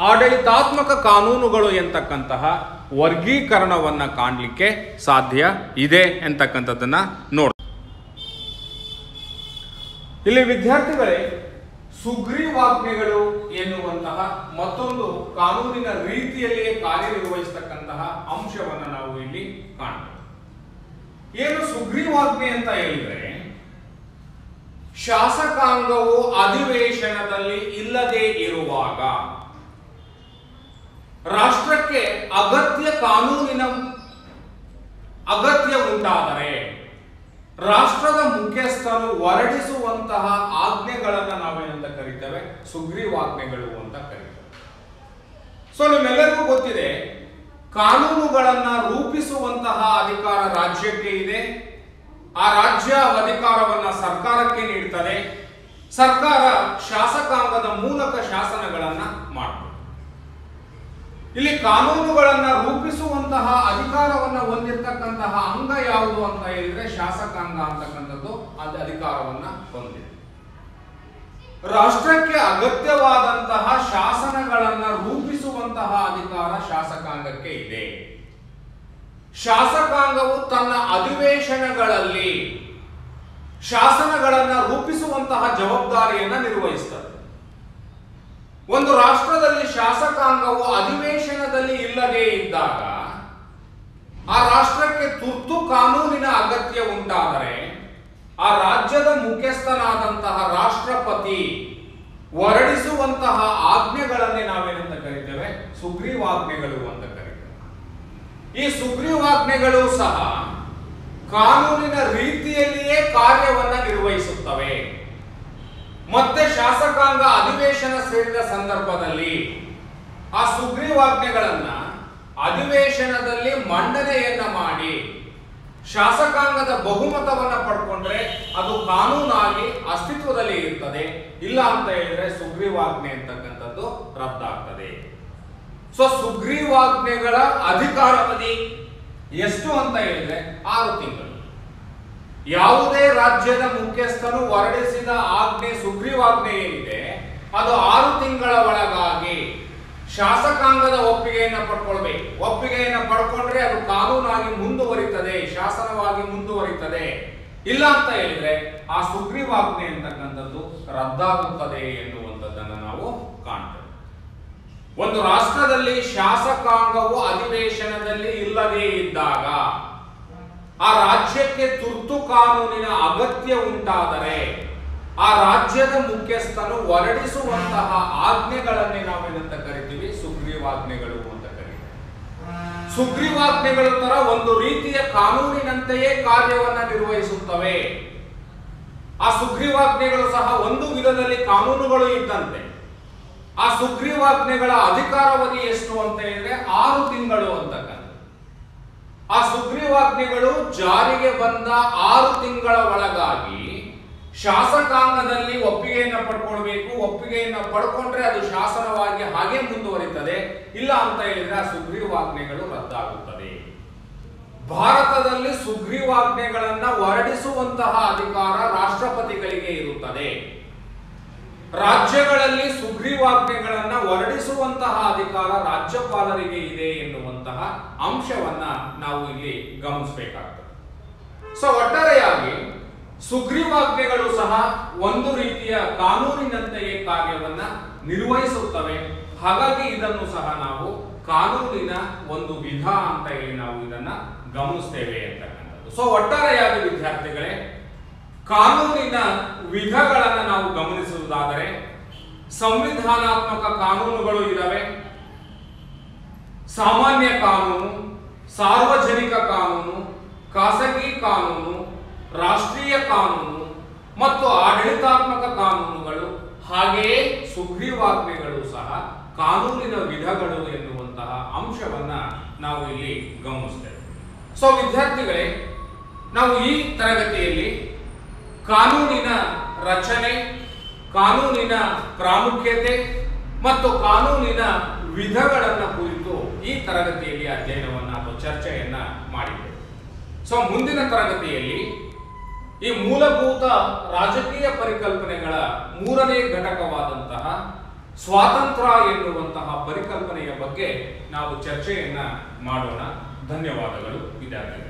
ಆಡಳಿತಾತ್ಮಕ ಕಾನೂನುಗಳು ಎಂತಕ್ಕಂತಹ ವರ್ಗೀಕರಣವನ್ನ ಕಾಣಲಿಕ್ಕೆ ಸಾಧ್ಯ ಇದೆ ಅಂತಕ್ಕಂಥದ್ದನ್ನ ನೋಡ. ಇಲ್ಲಿ ವಿದ್ಯಾರ್ಥಿಗಳೇ, ಸುಗ್ರೀವಾಜ್ಞೆಗಳು ಎನ್ನುವಂತಹ ಮತ್ತೊಂದು ಕಾನೂನಿನ ರೀತಿಯಲ್ಲಿಯೇ ಕಾರ್ಯನಿರ್ವಹಿಸತಕ್ಕಂತಹ ಅಂಶವನ್ನು ನಾವು ಇಲ್ಲಿ ಕಾಣಬಹುದು. ಏನು ಸುಗ್ರೀವಾಜ್ಞೆ ಅಂತ ಹೇಳಿದ್ರೆ, ಶಾಸಕಾಂಗವು ಅಧಿವೇಶನದಲ್ಲಿ ಇಲ್ಲದೆ ಇರುವಾಗ ರಾಷ್ಟ್ರಕ್ಕೆ ಕಾನೂನಿನ ಅಗತ್ಯ ಉಂಟಾದರೆ ರಾಷ್ಟ್ರದ ಮುಖ್ಯಸ್ಥರು ಹೊರಡಿಸುವಂತಹ ಆಜ್ಞೆಗಳನ್ನು ನಾವೇನಂತ ಕರೀತೇವೆ, ಸುಗ್ರೀವಾಜ್ಞೆಗಳು ಅಂತ ಕರೀತೇವೆ. ಸೊ ನಿಮ್ಮೆಲ್ಲರಿಗೂ ಗೊತ್ತಿದೆ, ಕಾನೂನುಗಳನ್ನ ರೂಪಿಸುವಂತಹ ಅಧಿಕಾರ ರಾಜ್ಯಕ್ಕೆ ಇದೆ. ಆ ರಾಜ್ಯ ಅಧಿಕಾರವನ್ನ ಸರ್ಕಾರಕ್ಕೆ ನೀಡ್ತದೆ. ಸರ್ಕಾರ ಶಾಸಕಾಂಗದ ಮೂಲಕ ಶಾಸನಗಳನ್ನ ಮಾಡ್ತದೆ. ಇಲ್ಲಿ ಕಾನೂನುಗಳನ್ನ ರೂಪಿಸುವಂತಹ ಅಧಿಕಾರವನ್ನ ಹೊಂದಿರತಕ್ಕಂತಹ ಅಂಗ ಯಾವುದು ಅಂತ ಹೇಳಿದ್ರೆ ಶಾಸಕಾಂಗ ಅಂತಕ್ಕಂಥದ್ದು ಅದು ಅಧಿಕಾರವನ್ನ ಹೊಂದಿದೆ. ರಾಷ್ಟ್ರಕ್ಕೆ ಅಗತ್ಯವಾದಂತಹ ಶಾಸನಗಳನ್ನ ರೂಪಿಸುವಂತಹ ಅಧಿಕಾರ ಶಾಸಕಾಂಗಕ್ಕೆ ಇದೆ. ಶಾಸಕಾಂಗವು ತನ್ನ ಅಧಿವೇಶನಗಳಲ್ಲಿ ಶಾಸನಗಳನ್ನ ರೂಪಿಸುವಂತಹ ಜವಾಬ್ದಾರಿಯನ್ನ ನಿರ್ವಹಿಸುತ್ತದೆ. ಒಂದು ರಾಷ್ಟ್ರದಲ್ಲಿ ಶಾಸಕಾಂಗವು ಅಧಿವೇಶನದಲ್ಲಿ ಇಲ್ಲದೆ ಇದ್ದಾಗ ಆ ರಾಷ್ಟ್ರಕ್ಕೆ ತುರ್ತು ಕಾನೂನಿನ ಅಗತ್ಯ ಉಂಟಾದರೆ ಆ ರಾಜ್ಯದ ಮುಖ್ಯಸ್ಥನಾದಂತಹ ರಾಷ್ಟ್ರಪತಿ ಹೊರಡಿಸುವಂತಹ ಆಜ್ಞೆಗಳನ್ನೇ ನಾವೇನಂತ ಕರೀತೇವೆ, ಸುಗ್ರೀವಾಜ್ಞೆಗಳು ಅಂತ ಕರೀತೇವೆ. ಈ ಸುಗ್ರೀವಾಜ್ಞೆಗಳು ಸಹ ಕಾನೂನಿನ ರೀತಿಯಲ್ಲಿಯೇ ಕಾರ್ಯವನ್ನ ನಿರ್ವಹಿಸುತ್ತವೆ. ಮತ್ತೆ ಶಾಸಕಾಂಗ ಅಧಿವೇಶನ ಸೇರಿದ ಸಂದರ್ಭದಲ್ಲಿ ಆ ಸುಗ್ರೀವಾಜ್ಞೆಗಳನ್ನ ಅಧಿವೇಶನದಲ್ಲಿ ಮಂಡನೆಯನ್ನ ಮಾಡಿ ಶಾಸಕಾಂಗದ ಬಹುಮತವನ್ನ ಪಡ್ಕೊಂಡ್ರೆ ಅದು ಕಾನೂನಾಗಿ ಅಸ್ತಿತ್ವದಲ್ಲಿ ಇರ್ತದೆ. ಇಲ್ಲ ಅಂತ ಹೇಳಿದ್ರೆ ಸುಗ್ರೀವಾಜ್ಞೆ ಅಂತಕ್ಕಂಥದ್ದು ರದ್ದಾಗ್ತದೆ. ಸೊ ಸುಗ್ರೀವಾಜ್ಞೆಗಳ ಅಧಿಕಾರಾವಧಿ ಎಷ್ಟು ಅಂತ ಹೇಳಿದ್ರೆ 6 ತಿಂಗಳು. ಯಾವುದೇ ರಾಜ್ಯದ ಮುಖ್ಯಸ್ಥನು ಹೊರಡಿಸಿದ ಆಜ್ಞೆ ಸುಗ್ರೀವಾಜ್ಞೆ ಏನಿದೆ ಅದು 6 ತಿಂಗಳ ಒಳಗಾಗಿ ಶಾಸಕಾಂಗದ ಒಪ್ಪಿಗೆಯನ್ನು ಪಡ್ಕೊಳ್ಬೇಕು. ಒಪ್ಪಿಗೆಯನ್ನು ಪಡ್ಕೊಂಡ್ರೆ ಅದು ಕಾನೂನಾಗಿ ಮುಂದುವರಿತದೆ, ಶಾಸನವಾಗಿ ಮುಂದುವರಿತದೆ. ಇಲ್ಲ ಅಂತ ಹೇಳಿದ್ರೆ ಆ ಸುಗ್ರೀವಾಜ್ಞೆ ಅಂತಕ್ಕಂಥದ್ದು ರದ್ದಾಗುತ್ತದೆ ಎನ್ನುವಂಥದ್ದನ್ನು ನಾವು ಕಾಣ್ತೇವೆ. ಒಂದು ರಾಷ್ಟ್ರದಲ್ಲಿ ಶಾಸಕಾಂಗವು ಅಧಿವೇಶನದಲ್ಲಿ ಇಲ್ಲದೇ ಇದ್ದಾಗ ಆ ರಾಜ್ಯಕ್ಕೆ ತುರ್ತು ಕಾನೂನಿನ ಅಗತ್ಯ ಉಂಟಾದರೆ ಆ ರಾಜ್ಯದ ಮುಖ್ಯಸ್ಥನು ಹೊರಡಿಸುವಂತಹ ಆಜ್ಞೆಗಳನ್ನೇ ನಾವೇನಂತ ಕರಿತೀವಿ, ಸುಗ್ರೀವಾಜ್ಞೆಗಳು ಅಂತ ಕರೀತೀವಿ. ಸುಗ್ರೀವಾಜ್ಞೆಗಳ ತರ ಒಂದು ರೀತಿಯ ಕಾನೂನಿನಂತೆಯೇ ಕಾರ್ಯವನ್ನ ನಿರ್ವಹಿಸುತ್ತವೆ. ಆ ಸುಗ್ರೀವಾಜ್ಞೆಗಳು ಸಹ ಒಂದು ವಿಧದಲ್ಲಿ ಕಾನೂನುಗಳು ಇದ್ದಂತೆ. ಆ ಸುಗ್ರೀವಾಜ್ಞೆಗಳ ಅಧಿಕಾರಾವಧಿ ಎಷ್ಟು ಅಂತ ಹೇಳಿದ್ರೆ 6 ತಿಂಗಳು ಅಂತಕ್ಕಂಥ. ಆ ಸುಗ್ರೀವಾಜ್ಞೆಗಳು ಜಾರಿಗೆ ಬಂದ 6 ತಿಂಗಳ ಒಳಗಾಗಿ ಶಾಸಕಾಂಗದಲ್ಲಿ ಒಪ್ಪಿಗೆಯನ್ನು ಪಡ್ಕೊಳ್ಬೇಕು. ಒಪ್ಪಿಗೆಯನ್ನು ಪಡ್ಕೊಂಡ್ರೆ ಅದು ಶಾಸನವಾಗಿ ಹಾಗೆ ಮುಂದುವರಿತದೆ. ಇಲ್ಲ ಅಂತ ಹೇಳಿದ್ರೆ ಆ ಸುಗ್ರೀವಾಜ್ಞೆಗಳು ರದ್ದಾಗುತ್ತದೆ. ಭಾರತದಲ್ಲಿ ಸುಗ್ರೀವಾಜ್ಞೆಗಳನ್ನ ಹೊರಡಿಸುವಂತಹ ಅಧಿಕಾರ ರಾಷ್ಟ್ರಪತಿಗಳಿಗೆ ಇರುತ್ತದೆ. ರಾಜ್ಯಗಳಲ್ಲಿ ಸುಗ್ರೀವಾಜ್ಞೆಗಳನ್ನ ಹೊರಡಿಸುವಂತಹ ಅಧಿಕಾರ ರಾಜ್ಯಪಾಲರಿಗೆ ಇದೆ ಎನ್ನುವಂತಹ ಅಂಶವನ್ನ ನಾವು ಇಲ್ಲಿ ಗಮನಿಸಬೇಕಾಗ್ತದೆ. ಸೊ ಒಟ್ಟಾರೆಯಾಗಿ ಸುಗ್ರೀವಾಜ್ಞೆಗಳು ಸಹ ಒಂದು ರೀತಿಯ ಕಾನೂನಿನಂತೆಯೇ ಕಾರ್ಯವನ್ನ ನಿರ್ವಹಿಸುತ್ತವೆ. ಹಾಗಾಗಿ ಇದನ್ನು ಸಹ ನಾವು ಕಾನೂನಿನ ಒಂದು ವಿಧ ಅಂತ ಹೇಳಿ ನಾವು ಇದನ್ನ ಗಮನಿಸ್ತೇವೆ ಅಂತಕ್ಕಂಥದ್ದು. ಸೊ ಒಟ್ಟಾರೆಯಾಗಿ ವಿದ್ಯಾರ್ಥಿಗಳೇ, ಕಾನೂನಿನ ವಿಧಗಳನ್ನು ನಾವು ಗಮನಿಸುವುದಾದರೆ ಸಂವಿಧಾನಾತ್ಮಕ ಕಾನೂನುಗಳು ಇದ್ದಾವೆ, ಸಾಮಾನ್ಯ ಕಾನೂನು, ಸಾರ್ವಜನಿಕ ಕಾನೂನು, ಖಾಸಗಿ ಕಾನೂನು, ರಾಷ್ಟ್ರೀಯ ಕಾನೂನು ಮತ್ತು ಆಡಳಿತಾತ್ಮಕ ಕಾನೂನುಗಳು, ಹಾಗೆಯೇ ಸುಗ್ರೀವಾಜ್ಞೆಗಳು ಸಹ ಕಾನೂನಿನ ವಿಧಗಳು ಎನ್ನುವಂತಹ ಅಂಶವನ್ನ ನಾವು ಇಲ್ಲಿ ಗಮನಿಸ್ತೇವೆ. ಸೊ ವಿದ್ಯಾರ್ಥಿಗಳೇ, ನಾವು ಈ ತರಗತಿಯಲ್ಲಿ ಕಾನೂನಿನ ರಚನೆ, ಕಾನೂನಿನ ಪ್ರಾಮುಖ್ಯತೆ ಮತ್ತು ಕಾನೂನಿನ ವಿಧಗಳನ್ನು ಕುರಿತು ಈ ತರಗತಿಯಲ್ಲಿ ಅಧ್ಯಯನವನ್ನು ಅಥವಾ ಚರ್ಚೆಯನ್ನ ಮಾಡಿದ್ದೇವೆ. ಸೊ ಮುಂದಿನ ತರಗತಿಯಲ್ಲಿ ಈ ಮೂಲಭೂತ ರಾಜಕೀಯ ಪರಿಕಲ್ಪನೆಗಳ 3ನೇ ಘಟಕವಾದಂತಹ ಸ್ವಾತಂತ್ರ್ಯ ಎನ್ನುವಂತಹ ಪರಿಕಲ್ಪನೆಯ ಬಗ್ಗೆ ನಾವು ಚರ್ಚೆಯನ್ನ ಮಾಡೋಣ. ಧನ್ಯವಾದಗಳು ವಿದ್ಯಾರ್ಥಿಗಳು.